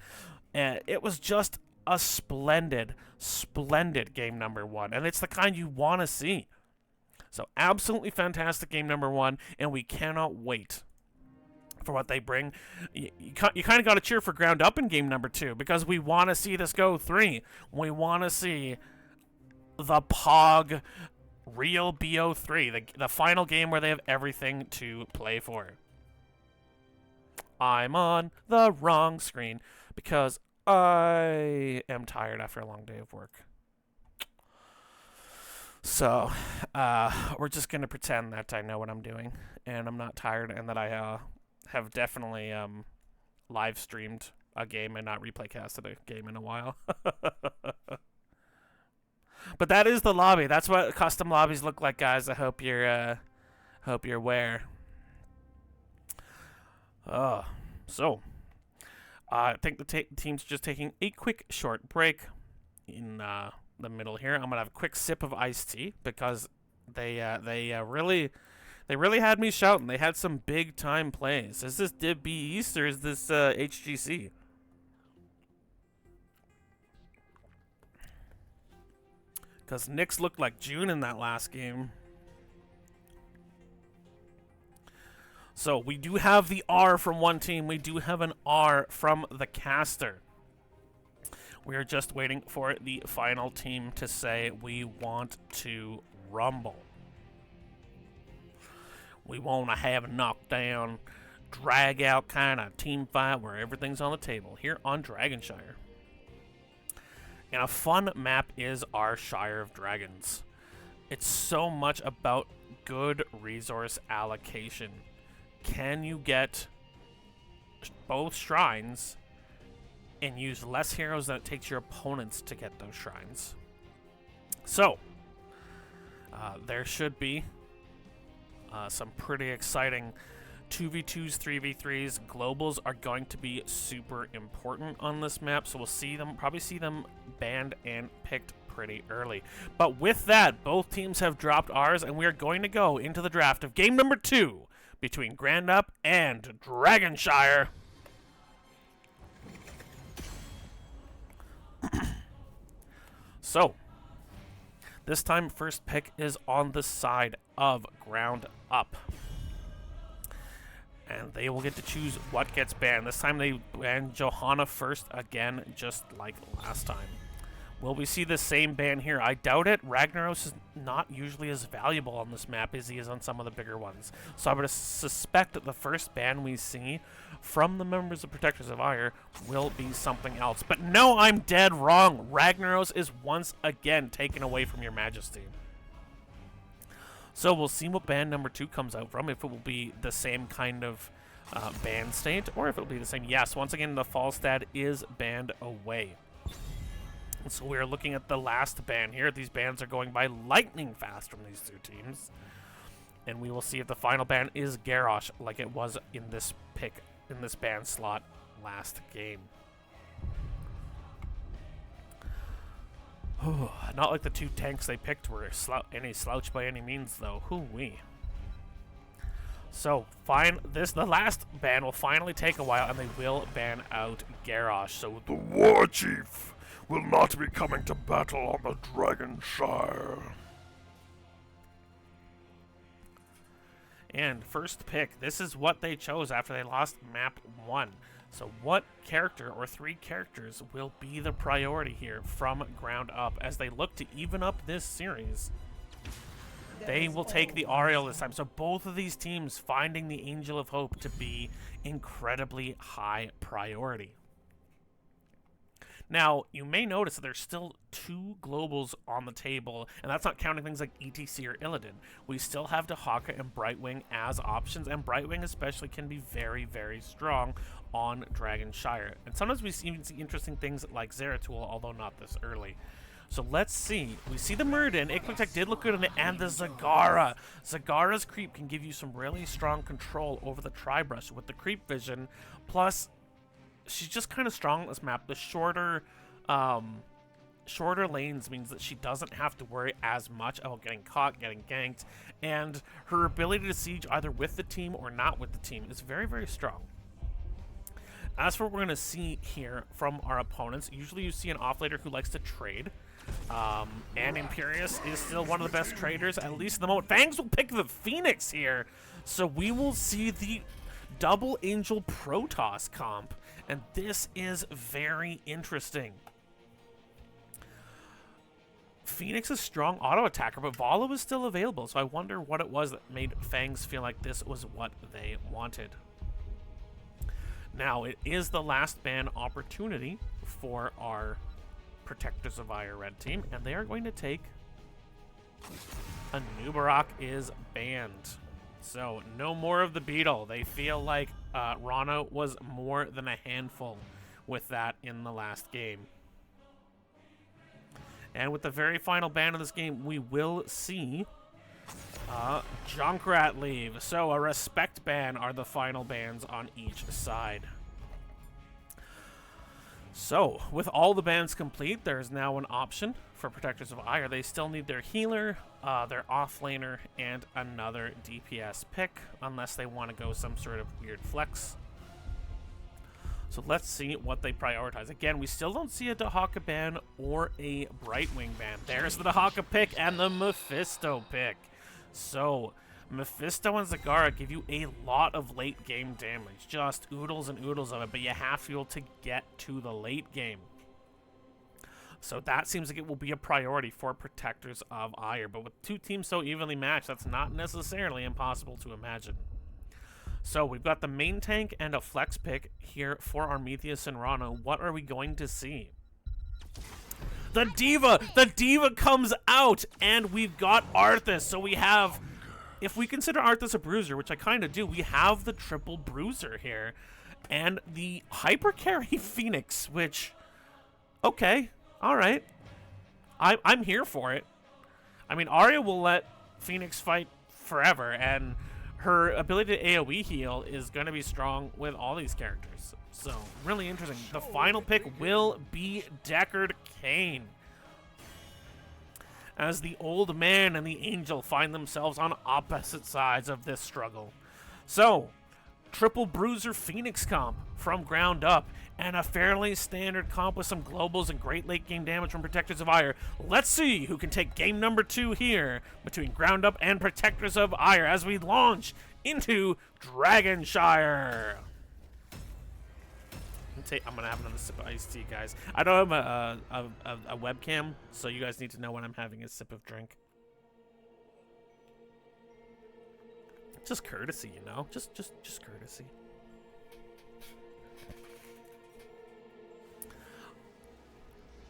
It was just a splendid, splendid game number 1, and it's the kind you want to see. So absolutely fantastic game number 1, and we cannot wait for what they bring. You kind of got to cheer for Ground Up in game number 2 because we want to see this go 3. We want to see the Pog Real BO3, the final game where they have everything to play for. I'm on the wrong screen because I am tired after a long day of work. So, we're just going to pretend that I know what I'm doing and I'm not tired and that I have definitely live streamed a game and not replay casted a game in a while. But that is the lobby. That's what custom lobbies look like, guys. I hope you're aware. So I think the team's just taking a quick short break in the middle here. I'm gonna have a quick sip of iced tea because they really had me shouting. They had some big time plays. Is this Div B East or is this HGC? Because Knicks looked like June in that last game. So we do have the R from one team. We do have an R from the caster. We are just waiting for the final team to say we want to rumble. We want to have a knockdown, drag out kind of team fight where everything's on the table here on Dragonshire. And a fun map is our Shire of Dragons. It's so much about good resource allocation. Can you get both shrines and use less heroes than it takes your opponents to get those shrines? So, there should be some pretty exciting 2v2s, 3v3s. Globals are going to be super important on this map, so we'll probably see them banned and picked pretty early. But with that, both teams have dropped ours, and we are going to go into the draft of game number 2 between Grand Up and Dragonshire. So, this time first pick is on the side of Ground Up. And they will get to choose what gets banned. This time they ban Johanna first again, just like last time. Will we see the same ban here? I doubt it. Ragnaros is not usually as valuable on this map as he is on some of the bigger ones. So I'm going to suspect that the first ban we see from the members of Protectors of Aiur will be something else. But no, I'm dead wrong. Ragnaros is once again taken away from your majesty. So we'll see what ban number 2 comes out from, if it will be the same kind of ban state, or if it will be the same. Yes, once again, the Falstad is banned away. So we're looking at the last ban here. These bans are going by lightning fast from these two teams. And we will see if the final ban is Garrosh, like it was in this ban slot last game. Not like the 2 tanks they picked were any slouch by any means, though. Hoo-wee. So, the last ban will finally take a while, and they will ban out Garrosh. So the War Chief will not be coming to battle on the Dragonshire. And first pick, this is what they chose after they lost map 1. So what character or 3 characters will be the priority here from Ground Up as they look to even up this series? They will take the Ariel this time. So both of these teams finding the Angel of Hope to be incredibly high priority. Now, you may notice that there's still 2 globals on the table, and that's not counting things like ETC or Illidan. We still have Dahaka and Brightwing as options, and Brightwing especially can be very, very strong on Dragonshire. And sometimes we even see interesting things like Zeratul, although not this early. So let's see. We see the Muradin. Ikmatek did look good in it, and the Zagara. Zagara's creep can give you some really strong control over the Tribrush with the creep vision, plus she's just kind of strong on this map. The shorter lanes means that she doesn't have to worry as much about getting caught, getting ganked, and her ability to siege either with the team or not with the team is very, very strong. As for what we're going to see here from our opponents, usually you see an offlaner who likes to trade, and Imperius is still one of the best traders, at least at the moment. Fangs will pick the Phoenix here, so we will see the double Angel Protoss comp. And this is very interesting. Phoenix is a strong auto attacker, but Valo is still available, so I wonder what it was that made Fangs feel like this was what they wanted. Now, it is the last ban opportunity for our Protectors of Aiur red team, and they are going to take a Nubarak is banned. So, no more of the Beetle. They feel like Rana was more than a handful with that in the last game. And with the very final ban of this game, we will see Junkrat leave. So a respect ban are the final bans on each side. So, with all the bans complete, there is now an option for Protectors of Aiur. They still need their healer, their offlaner, and another DPS pick, unless they want to go some sort of weird flex. So let's see what they prioritize. Again, we still don't see a Dahaka ban or a Brightwing ban. There's the Dahaka pick and the Mephisto pick. So, Mephisto and Zagara give you a lot of late game damage. Just oodles and oodles of it, but you have to be able to get to the late game. So that seems like it will be a priority for Protectors of Aiur. But with two teams so evenly matched, that's not necessarily impossible to imagine. So we've got the main tank and a flex pick here for Armethius and Rana. What are we going to see? The Diva! The Diva comes out, and we've got Arthas. So we have... If we consider Arthas a bruiser, which I kind of do, we have the triple bruiser here. And the hyper carry Phoenix, which... Okay, alright. I'm here for it. I mean, Arya will let Phoenix fight forever, and her ability to AoE heal is going to be strong with all these characters. So, really interesting. The final pick will be Deckard Cain, as the old man and the angel find themselves on opposite sides of this struggle. So, triple bruiser Phoenix comp from ground up, and a fairly standard comp with some globals and great late game damage from Protectors of Aiur. Let's see who can take game number 2 here between ground up and Protectors of Aiur as we launch into Dragonshire. I'm gonna have another sip of iced tea, guys. I don't have a webcam, so you guys need to know when I'm having a sip of drink. Just courtesy, you know? Just courtesy.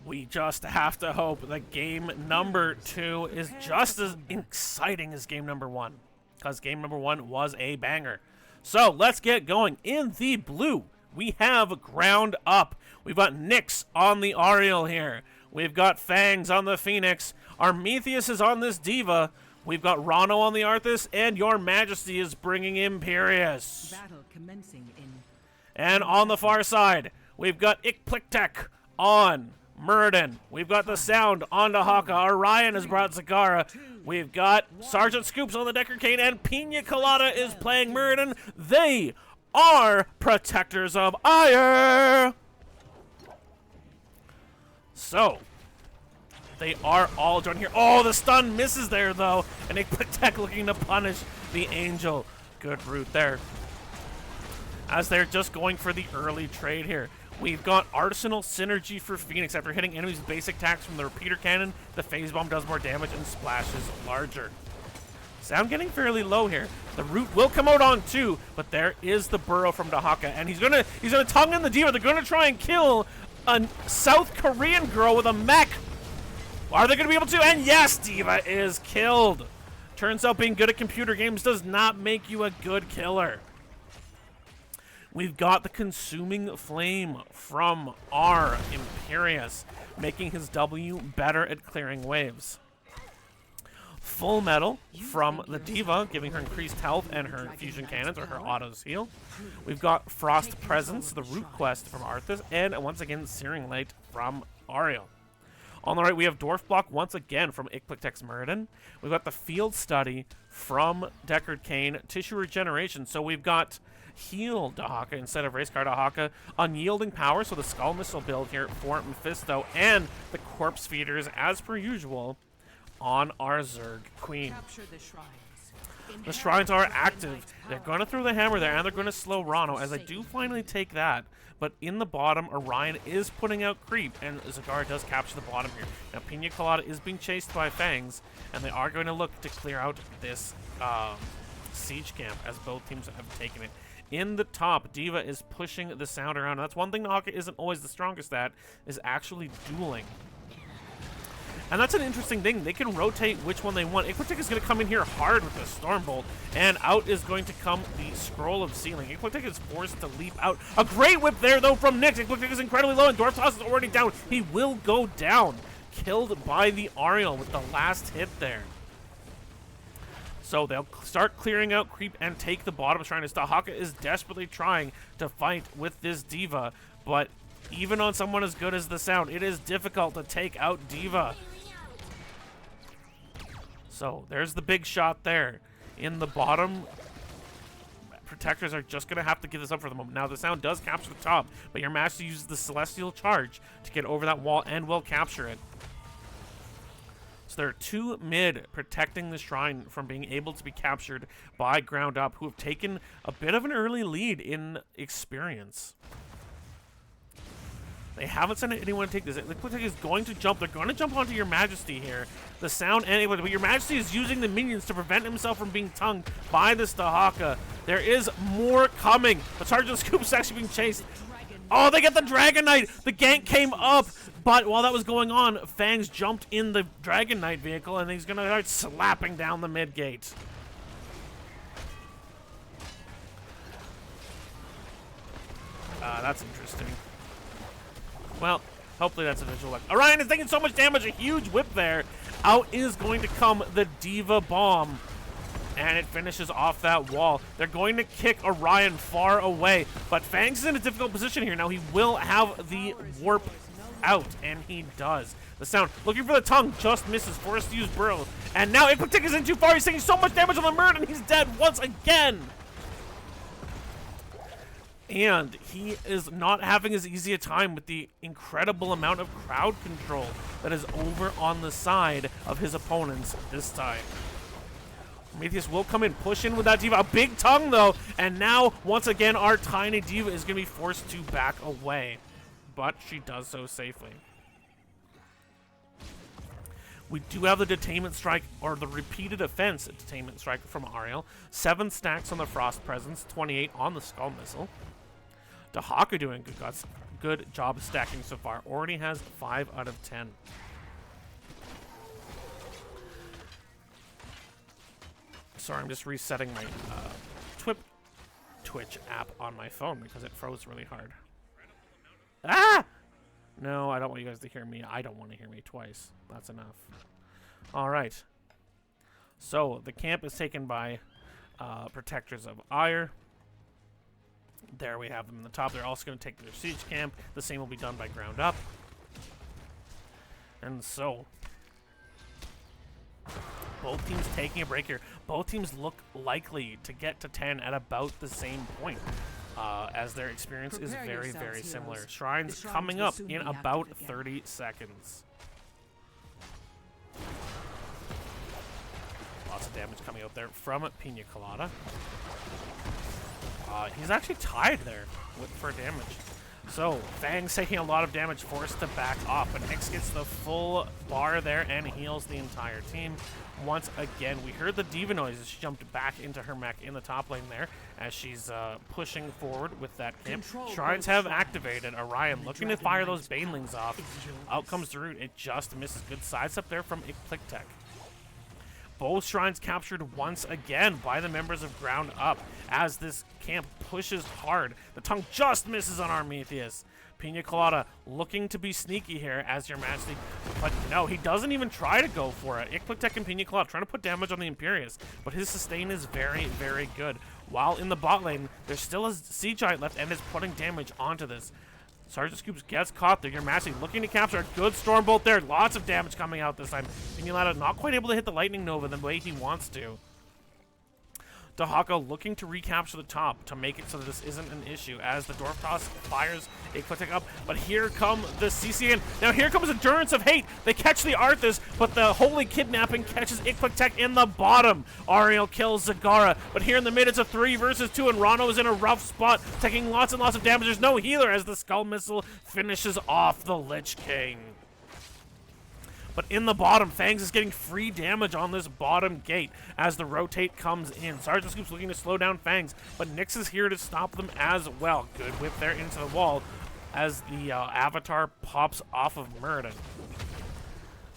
We just have to hope that game number 2 is just as exciting as game number 1, because game number 1 was a banger. So let's get going. In the blue, we have ground up. We've got Nyx on the Ariel here. We've got Fangs on the Phoenix. Armethius is on this Diva. We've got Rano on the Arthas, and Your Majesty is bringing Imperius. Battle commencing in. And on the far side, we've got Ikpliktek on Muradin. We've got the Sound on Dahaka. Orion has brought Zagara. We've got Sergeant Scoops on the Deckard Cain, and Pina Colada is playing Muradin. They are Protectors of Aiur. So, they are all joined here. Oh, the stun misses there, though. And Ikpliktek looking to punish the Angel. Good route there, as they're just going for the early trade here. We've got Arsenal Synergy for Phoenix. After hitting enemies with basic attacks from the Repeater Cannon, the Phase Bomb does more damage and splashes larger. Sound getting fairly low here. The root will come out on 2, but there is the burrow from Dahaka, and he's gonna tongue in the Diva. They're gonna try and kill a South Korean girl with a mech. Are they gonna be able to? And yes, Diva is killed. Turns out being good at computer games does not make you a good killer. We've got the Consuming Flame from our Imperius, making his W better at clearing waves. Full Metal from the Diva, giving her increased health and her fusion cannons, or her autos heal. We've got Frost Presence, the Root Quest from Arthas, and once again, Searing Light from Ariel. On the right, we have Dwarf Block once again from Ikpliktek's Muradin. We've got the Field Study from Deckard Cain, Tissue Regeneration. So we've got Heal Dahaka instead of Racecar Dahaka, Unyielding Power, so the Skull Missile build here for Mephisto, and the Corpse Feeders, as per usual, on our Zerg Queen. The shrines are active. They're going to throw the hammer there, and they're going to slow Rano, as I do finally take that. But in the bottom, Orion is putting out creep, and Zagara does capture the bottom here. Now, Pina Colada is being chased by Fangs, and they are going to look to clear out this siege camp, as both teams have taken it. In the top, Diva is pushing the Sound around. That's one thing Dahaka isn't always the strongest at, is actually dueling. And that's an interesting thing. They can rotate which one they want. Iquitec is going to come in here hard with the Stormbolt, and out is going to come the Scroll of Sealing. Iquitec is forced to leap out. A great whip there, though, from Nyx. Iquitec is incredibly low, and Dwarf Toss is already down. He will go down. Killed by the Ariel with the last hit there. So they'll start clearing out creep and take the bottom shrine. As Dahaka is desperately trying to fight with this D.Va, but even on someone as good as the Sound, it is difficult to take out D.Va. So there's the big shot there. In the bottom, Protectors are just going to have to give this up for the moment. Now the Sound does capture the top, but your Master uses the Celestial Charge to get over that wall and will capture it. So there are two mid protecting the shrine from being able to be captured by Ground Up, who have taken a bit of an early lead in experience. They haven't sent anyone to take this. Iquitec is going to jump. They're going to jump onto your Majesty here. The Sound anyway, but your Majesty is using the minions to prevent himself from being tongued by this Dahaka. There is more coming. The Sergeant Scoop is actually being chased. Oh, they get the Dragon Knight. The gank came up, but while that was going on, Fangs jumped in the Dragon Knight vehicle, and he's going to start slapping down the mid gate. That's interesting. Well, hopefully that's a visual effect. Orion is taking so much damage, a huge whip there. Out is going to come the D.Va bomb, and it finishes off that wall. They're going to kick Orion far away, but Fangs is in a difficult position here. Now he will have the warp out, and he does. The Sound looking for the tongue, just misses, forced to use Burrow. And now Iquitec is in too far. He's taking so much damage on the Murd, and he's dead once again. And he is not having as easy a time with the incredible amount of crowd control that is over on the side of his opponents this time. Prometheus will come in, push in with that D.Va. A big tongue, though. And now, once again, our tiny D.Va is going to be forced to back away. But she does so safely. We do have the Detainment Strike, or the repeated offense Detainment Strike from Ariel. 7 stacks on the Frost Presence, 28 on the Skull Missile. Dahaka doing good job stacking so far. Already has 5 out of 10. Sorry, I'm just resetting my Twitch app on my phone because it froze really hard. Ah! No, I don't want you guys to hear me. I don't want to hear me twice. That's enough. All right. So the camp is taken by Protectors of Aiur. There we have them in the top. They're also going to take their siege camp. The same will be done by Ground Up. And so, both teams taking a break here. Both teams look likely to get to 10 at about the same point, as their experience is very, very similar. Shrines coming up in about 30 seconds. Lots of damage coming out there from Pina Colada. He's actually tied there for damage. So, Fang's taking a lot of damage, forced to back off, but Nyx gets the full bar there and heals the entire team. Once again, we heard the D.Va noise as she jumped back into her mech in the top lane there as she's pushing forward with that camp. Shrines have activated. Orion looking to fire those Banelings off. Out comes the root. It just misses. Good sidestep there from Iquitec. Both shrines captured once again by the members of Ground Up as this camp pushes hard. The tongue just misses on Prometheus. Pina Colada looking to be sneaky here as your Majesty, but no, he doesn't even try to go for it. Iquitec and Pina Colada trying to put damage on the Imperius, but his sustain is very, very good. While in the bot lane, there's still a Sea Giant left and is putting damage onto this. Sergeant Scoops gets caught there. Your Majesty looking to capture a good Stormbolt there. Lots of damage coming out this time. Pinulata not quite able to hit the Lightning Nova the way he wants to. Dahaka looking to recapture the top to make it so that this isn't an issue as the Dwarf Toss fires Iquitec up. But here come the CCN. Now here comes Endurance of Hate. They catch the Arthas, but the Holy Kidnapping catches Iquitec in the bottom. Ariel kills Zagara, but here in the mid it's a 3 versus 2 and Rano is in a rough spot, taking lots and lots of damage. There's no healer as the Skull Missile finishes off the Lich King. But in the bottom, Fangs is getting free damage on this bottom gate as the rotate comes in. Sergeant Scoop's looking to slow down Fangs, but Nyx is here to stop them as well. Good whip there into the wall as the Avatar pops off of Muradin.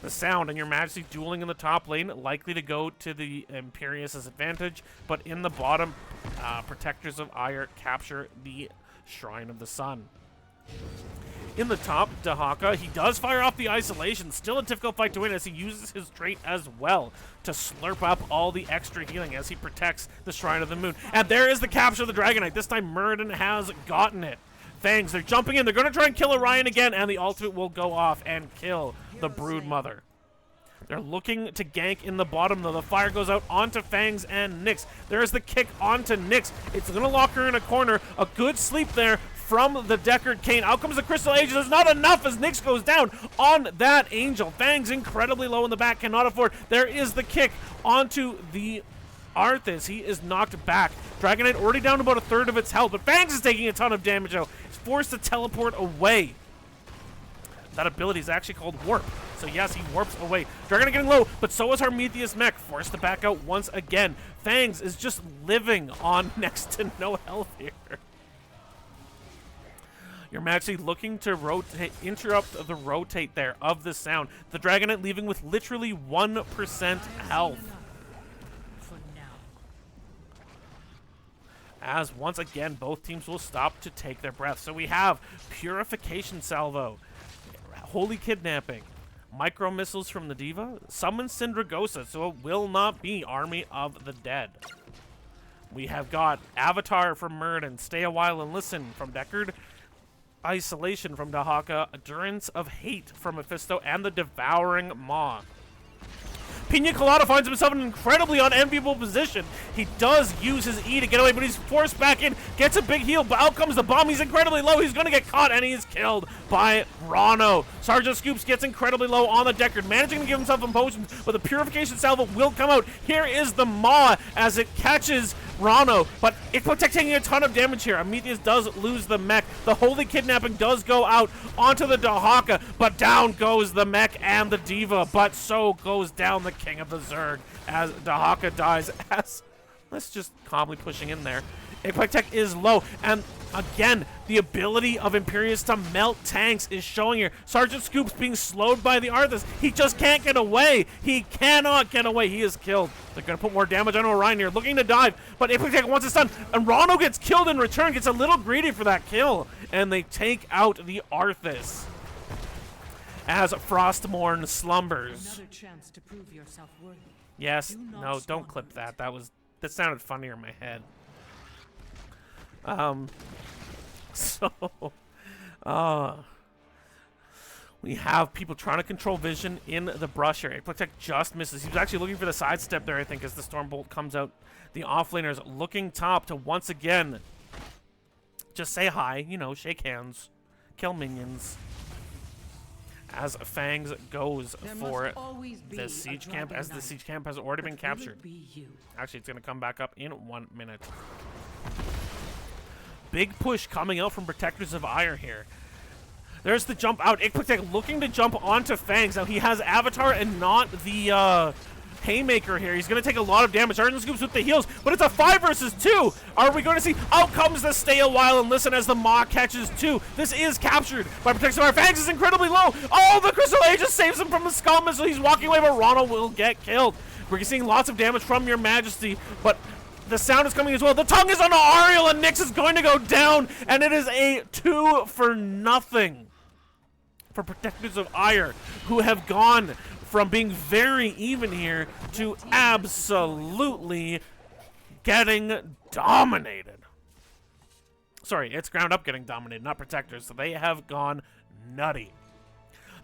The Sound and Your Majesty dueling in the top lane, likely to go to the Imperious' advantage, but in the bottom, Protectors of Aiur capture the Shrine of the Sun. In the top, Dahaka, he does fire off the isolation. Still a difficult fight to win as he uses his trait as well to slurp up all the extra healing as he protects the Shrine of the Moon. And there is the capture of the Dragon Knight. This time, Muradin has gotten it. Fangs, they're jumping in. They're going to try and kill Orion again, and the ultimate will go off and kill the Brood Mother. They're looking to gank in the bottom, though. The fire goes out onto Fangs and Nyx. There is the kick onto Nyx. It's going to lock her in a corner. A good sleep there from the Deckard Cain. Out comes the Crystal Aegis. It's not enough as Nyx goes down on that Angel. Fangs incredibly low in the back, cannot afford. There is the kick onto the Arthas. He is knocked back. Dragon Knight already down about a third of its health, but Fangs is taking a ton of damage out. He's forced to teleport away. That ability is actually called Warp. So yes, he warps away. Dragon Knight getting low, but so is Prometheus Mech, forced to back out once again. Fangs is just living on next to no health here. Your Majesty looking to rotate, interrupt the rotate there of the Sound. The Dragon Knight leaving with literally 1% health. As once again, both teams will stop to take their breath. So we have Purification Salvo, Holy Kidnapping, Micro Missiles from the Diva, Summon Syndragosa, so it will not be Army of the Dead. We have got Avatar from Muradin, Stay a While and Listen from Deckard, Isolation from Dahaka, Endurance of Hate from Mephisto, and the Devouring Maw. Pina Colada finds himself in an incredibly unenviable position. He does use his E to get away, but he's forced back in, gets a big heal, but out comes the bomb. He's incredibly low. He's going to get caught, and he's killed by Rano. Sergeant Scoops gets incredibly low on the Deckard, managing to give himself some potions, but the Purification Salvo will come out. Here is the Maw as it catches Rano, but Ipotec taking a ton of damage here. Prometheus does lose the mech. The Holy Kidnapping does go out onto the Dahaka, but down goes the mech and the Diva, but so goes down the King of the Zerg as Dahaka dies. As let's just calmly pushing in there. Ipotec is low, and again, the ability of Imperius to melt tanks is showing here. Sergeant Scoops being slowed by the Arthas. He just can't get away. He cannot get away. He is killed. They're going to put more damage on Orion here, looking to dive, but Ipotec wants it's done, and Rano gets killed in return, gets a little greedy for that kill, and they take out the Arthas as Frostmourne slumbers. Another chance to prove yourself worthy. Yes, no, don't clip that. That sounded funnier in my head. We have people trying to control vision in the brush here. Ipotec just misses. He was actually looking for the sidestep there, I think, as the Stormbolt comes out. The offlaners looking top to once again just say hi, you know, shake hands, kill minions. As Fangs goes for the siege camp, as the siege camp has already been captured. Actually, it's going to come back up in 1 minute. Big push coming out from Protectors of Aiur here. There's the jump out. Ipotec looking to jump onto Fangs. Now, he has Avatar and not the Haymaker here. He's going to take a lot of damage. Sergeant Scoops with the heals, but it's a 5 versus 2. Are we going to see? Out comes the Stay a While and Listen as the Maw catches 2. This is captured by Protectors of Aiur. Fangs is incredibly low. Oh, the Crystal Aegis saves him from the Skull Missile. He's walking away, but Ronald will get killed. We're seeing lots of damage from Your Majesty, but the Sound is coming as well. The tongue is on Ariel, and Nyx is going to go down, and it is a 2 for nothing for Protectors of Aiur, who have gone from being very even here to absolutely getting dominated. Sorry, it's ground up getting dominated, not Protectors. So they have gone nutty.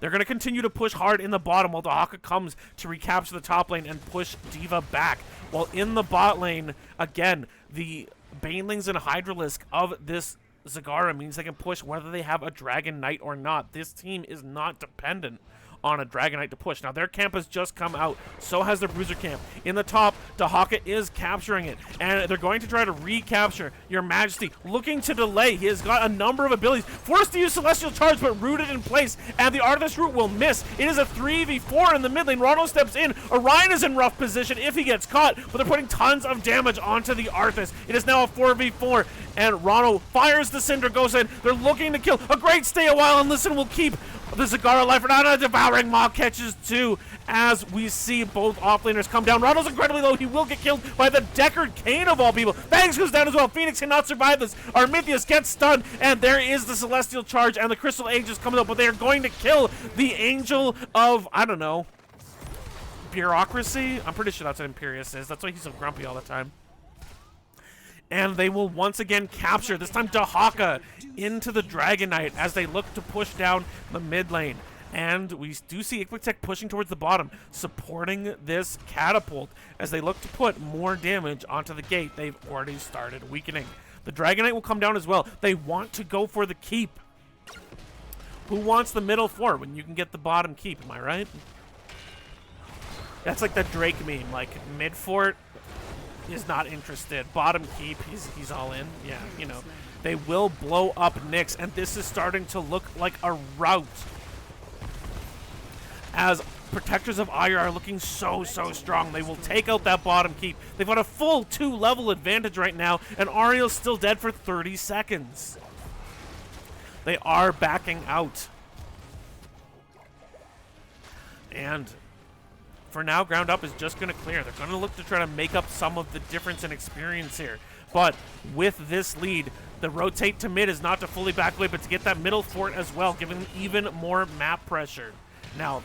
They're going to continue to push hard in the bottom while Dahaka comes to recapture the top lane and push Diva back. While in the bot lane, again, the Banelings and Hydralisk of this Zagara means they can push whether they have a Dragon Knight or not. This team is not dependent on a Dragon Knight to push. Now, their camp has just come out. So has their Bruiser camp. In the top, Dahaka is capturing it. And they're going to try to recapture Your Majesty. Looking to delay. He has got a number of abilities. Forced to use Celestial Charge, but rooted in place. And the Arthas root will miss. It is a 3v4 in the mid lane. Rano steps in. Orion is in rough position if he gets caught. But they're putting tons of damage onto the Arthas. It is now a 4v4. And Rano fires the Syndragosa in. They're looking to kill. A great Stay a While and Listen will keep The Zagara Life Fernanda devouring Maw catches too, as we see both offlaners come down. Rondo's incredibly low. He will get killed by the Deckard Cain of all people. Bangs goes down as well. Phoenix cannot survive this. Armithius gets stunned, and there is the Celestial Charge, and the Crystal Aegis comes up, but they are going to kill the Angel of, I don't know, Bureaucracy? I'm pretty sure that's what Imperius is. That's why he's so grumpy all the time. And they will once again capture, this time Dahaka, into the Dragon Knight as they look to push down the mid lane. And we do see Iquitech pushing towards the bottom, supporting this catapult as they look to put more damage onto the gate they've already started weakening. The Dragon Knight will come down as well. They want to go for the keep. Who wants the middle fort when you can get the bottom keep, am I right? That's like the Drake meme, like mid fort is not interested. Bottom keep, he's all in. Yeah, you know. They will blow up Nyx, and this is starting to look like a rout. As Protectors of Aiur are looking so strong. They will take out that bottom keep. They've got a full 2-level advantage right now, and Ariel's still dead for 30 seconds. They are backing out. And for now, Ground Up is just going to clear. They're going to look to try to make up some of the difference in experience here. But with this lead, the rotate to mid is not to fully back away, but to get that middle fort as well, giving them even more map pressure. Now,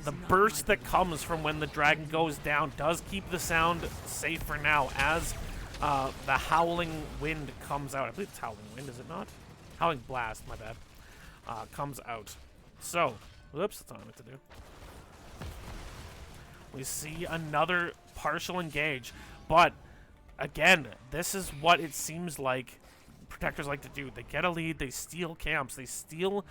the burst that comes from when the dragon goes down does keep the sound safe for now, as the Howling Wind comes out. I believe it's Howling Wind, is it not? Howling Blast, my bad. Comes out. So, whoops, that's not what I meant to do. We see another partial engage, but again, this is what it seems like Protectors like to do. They get a lead, they steal camps, they steal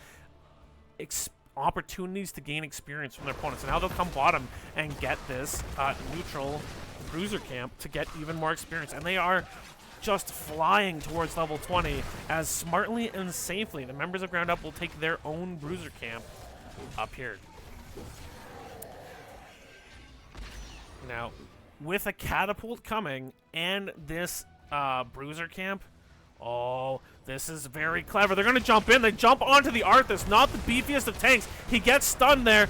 opportunities to gain experience from their opponents, and now they'll come bottom and get this neutral bruiser camp to get even more experience, and they are just flying towards level 20 as smartly and safely the members of Ground Up will take their own bruiser camp up here. Now, with a catapult coming and this bruiser camp, oh, this is very clever. They're going to jump in. They jump onto the Arthas, not the beefiest of tanks. He gets stunned there.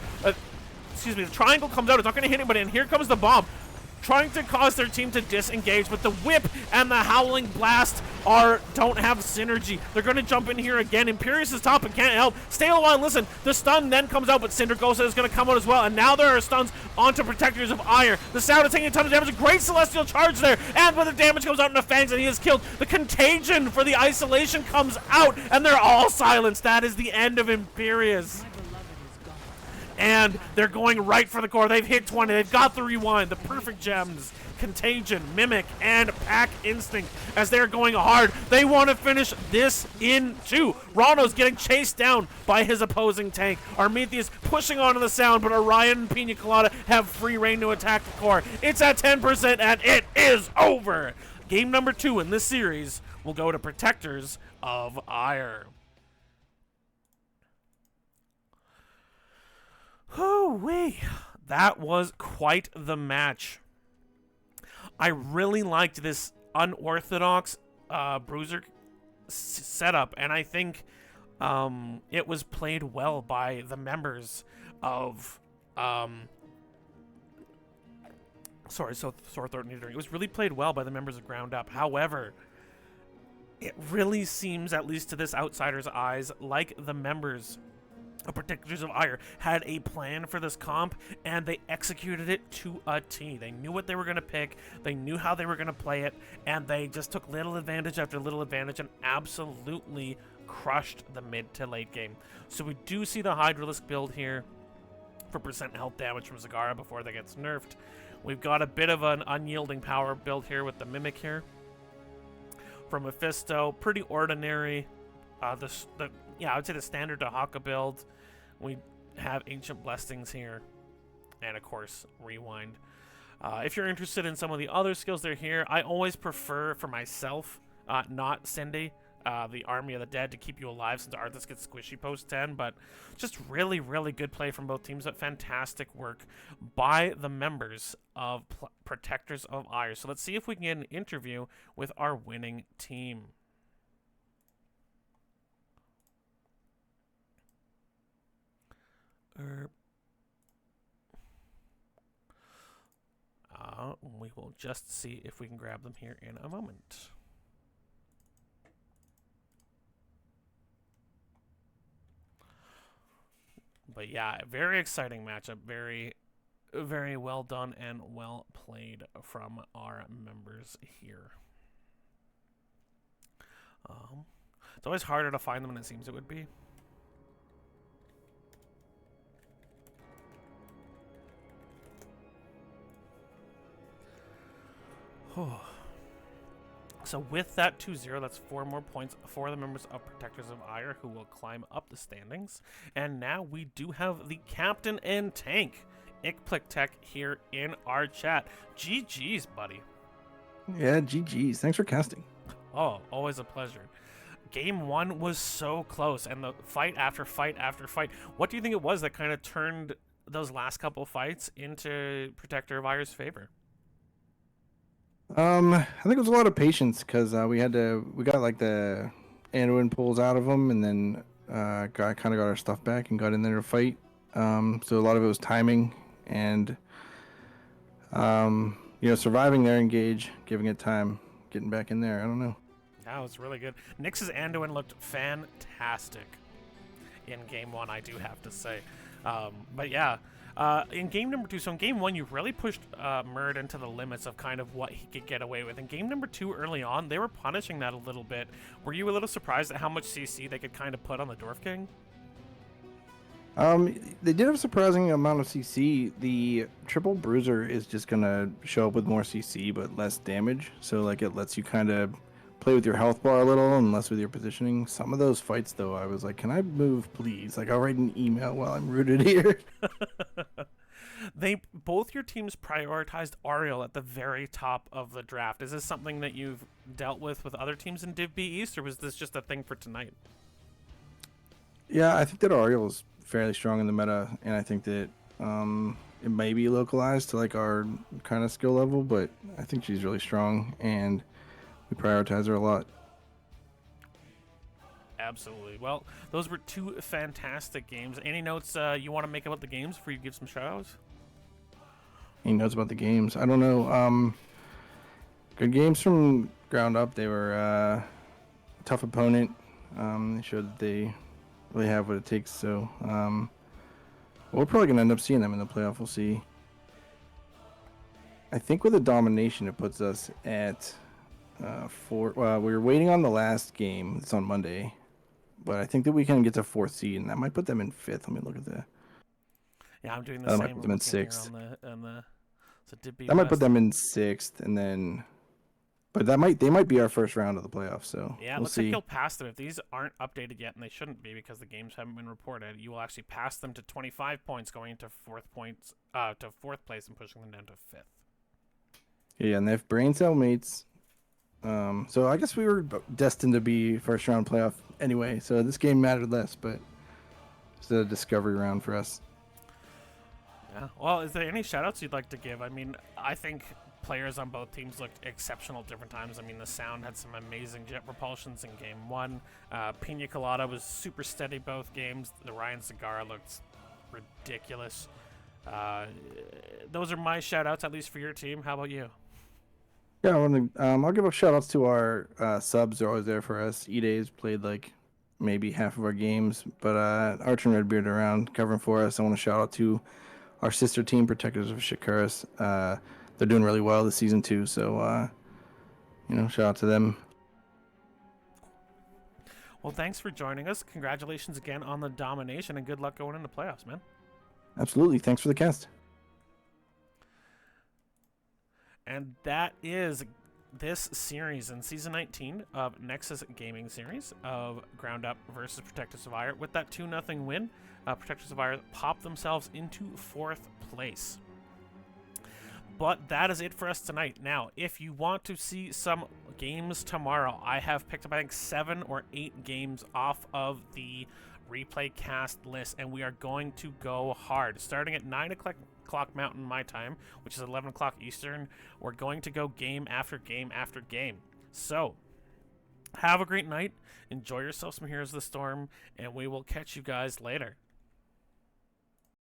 Excuse me, the triangle comes out. It's not going to hit anybody, and here comes the bomb, trying to cause their team to disengage, but the whip and the Howling Blast don't have synergy. They're going to jump in here again. Imperius is top and can't help. Stay a while, listen. The stun then comes out, but Cindergosa is going to come out as well, and now there are stuns onto Protectors of Aiur. The Sound is taking a ton of damage. A great Celestial Charge there, and when the damage comes out into Fangs and he is killed, the Contagion for the isolation comes out, and they're all silenced. That is the end of Imperius. And they're going right for the core. They've hit 20. They've got the rewind, the perfect gems, Contagion, Mimic, and Pack Instinct as they're going hard. They want to finish this in two. Rondo's getting chased down by his opposing tank. Armithius pushing onto the Sound, but Orion and Pina Colada have free reign to attack the core. It's at 10%, and it is over. Game number 2 in this series will go to Protectors of Aiur. Whoo-wee. That was quite the match. I really liked this unorthodox bruiser setup, and I think it was played well by the members of Sore Throat and Eater. It was really played well by the members of Ground Up. However, it really seems, at least to this outsider's eyes, like the members Protectors of Aiur had a plan for this comp, and they executed it to a T. They knew what they were going to pick, they knew how they were going to play it, and they just took little advantage after little advantage and absolutely crushed the mid to late game. So we do see the Hydralisk build here for percent health damage from Zagara before that gets nerfed. We've got a bit of an unyielding power build here with the Mimic here. From Mephisto, pretty ordinary. Yeah, I would say the standard Dahaka build. We have Ancient Blessings here, and of course, Rewind. If you're interested in some of the other skills that are here, I always prefer for myself, not Cindy, the Army of the Dead to keep you alive, since Arthas gets squishy post 10, but just really, really good play from both teams, but fantastic work by the members of Protectors of Aiur. So let's see if we can get an interview with our winning team. We will just see if we can grab them here in a moment. But yeah, very exciting matchup. Very, very well done and well played from our members here. It's always harder to find them than it seems it would be. So with that 2-0, that's 4 more points for the members of Protectors of Aiur, who will climb up the standings. And now we do have the captain and tank, Ikplik here in our chat. GG's, buddy. Yeah, GG's. Thanks for casting. Oh, always a pleasure. Game 1 was so close, and the fight after fight after fight. What do you think it was that kind of turned those last couple fights into Protector of Aiur's favor? I think it was a lot of patience because we got like the Anduin pulls out of them, and then got our stuff back and got in there to fight. So a lot of it was timing and surviving their engage, giving it time, getting back in there. I don't know. That was really good. Nyx's Anduin looked fantastic in game 1, I do have to say. But yeah. In game number 2, so in game 1, you really pushed Murd into the limits of kind of what he could get away with. In game number 2, early on, they were punishing that a little bit. Were you a little surprised at how much CC they could kind of put on the Dwarf King? They did have a surprising amount of CC. The triple bruiser is just gonna show up with more CC but less damage, so like it lets you kind of play with your health bar a little and less with your positioning. Some of those fights, though, I was like, can I move, please? Like, I'll write an email while I'm rooted here. Both your teams prioritized Ariel at the very top of the draft. Is this something that you've dealt with other teams in Div B East, or was this just a thing for tonight? Yeah, I think that Ariel is fairly strong in the meta, and I think that it may be localized to like our kind of skill level, but I think she's really strong, and we prioritize her a lot. Absolutely. Well, those were 2 fantastic games. Any notes you want to make about the games before you give some shout-outs? Any notes about the games? I don't know. Good games from ground up. They were a tough opponent. They showed that they really have what it takes. So we're probably going to end up seeing them in the playoff. We'll see. I think with a domination, it puts us at 4. We were waiting on the last game. It's on Monday, but I think that we can get to 4th seed, and that might put them in 5th. Let me look at that. Yeah, I'm doing the same. Might put them in 6th. That might put them in 6th, and then, but they might be our first round of the playoffs. So yeah, it looks like you'll pass them if these aren't updated yet, and they shouldn't be because the games haven't been reported. You will actually pass them to 25 points, going into 4th place, and pushing them down to 5th. Yeah, and they have brain cell mates. So I guess we were destined to be first round playoff anyway. So this game mattered less, but it's a discovery round for us. Yeah. Well, is there any shout-outs you'd like to give? I mean, I think players on both teams looked exceptional at different times. I mean, the Sound had some amazing jet propulsions in game 1. Pina Colada was super steady both games. The Ryan Cigar looked ridiculous. Those are my shout-outs, at least for your team. How about you? Yeah, I'll give a shout-outs to our subs. They're always there for us. E-Days played like maybe half of our games, but Arch and Redbeard are around covering for us. I want to shout out to our sister team, Protectors of Shikaris. They're doing really well this season too, so shout out to them. Well, thanks for joining us. Congratulations again on the domination, and good luck going into playoffs, man. Absolutely. Thanks for the cast. And that is this series in Season 19 of Nexus Gaming Series of Ground Up versus Protectors of Aiur. With that 2-0 win, Protectors of Aiur pop themselves into 4th place. But that is it for us tonight. Now, if you want to see some games tomorrow, I have picked up, I think, 7 or 8 games off of the replay cast list, and we are going to go hard. Starting at 9 o'clock Mountain my time, which is 11 o'clock Eastern, we're going to go game after game after game. So, have a great night. Enjoy yourself some Heroes of the Storm, and we will catch you guys later.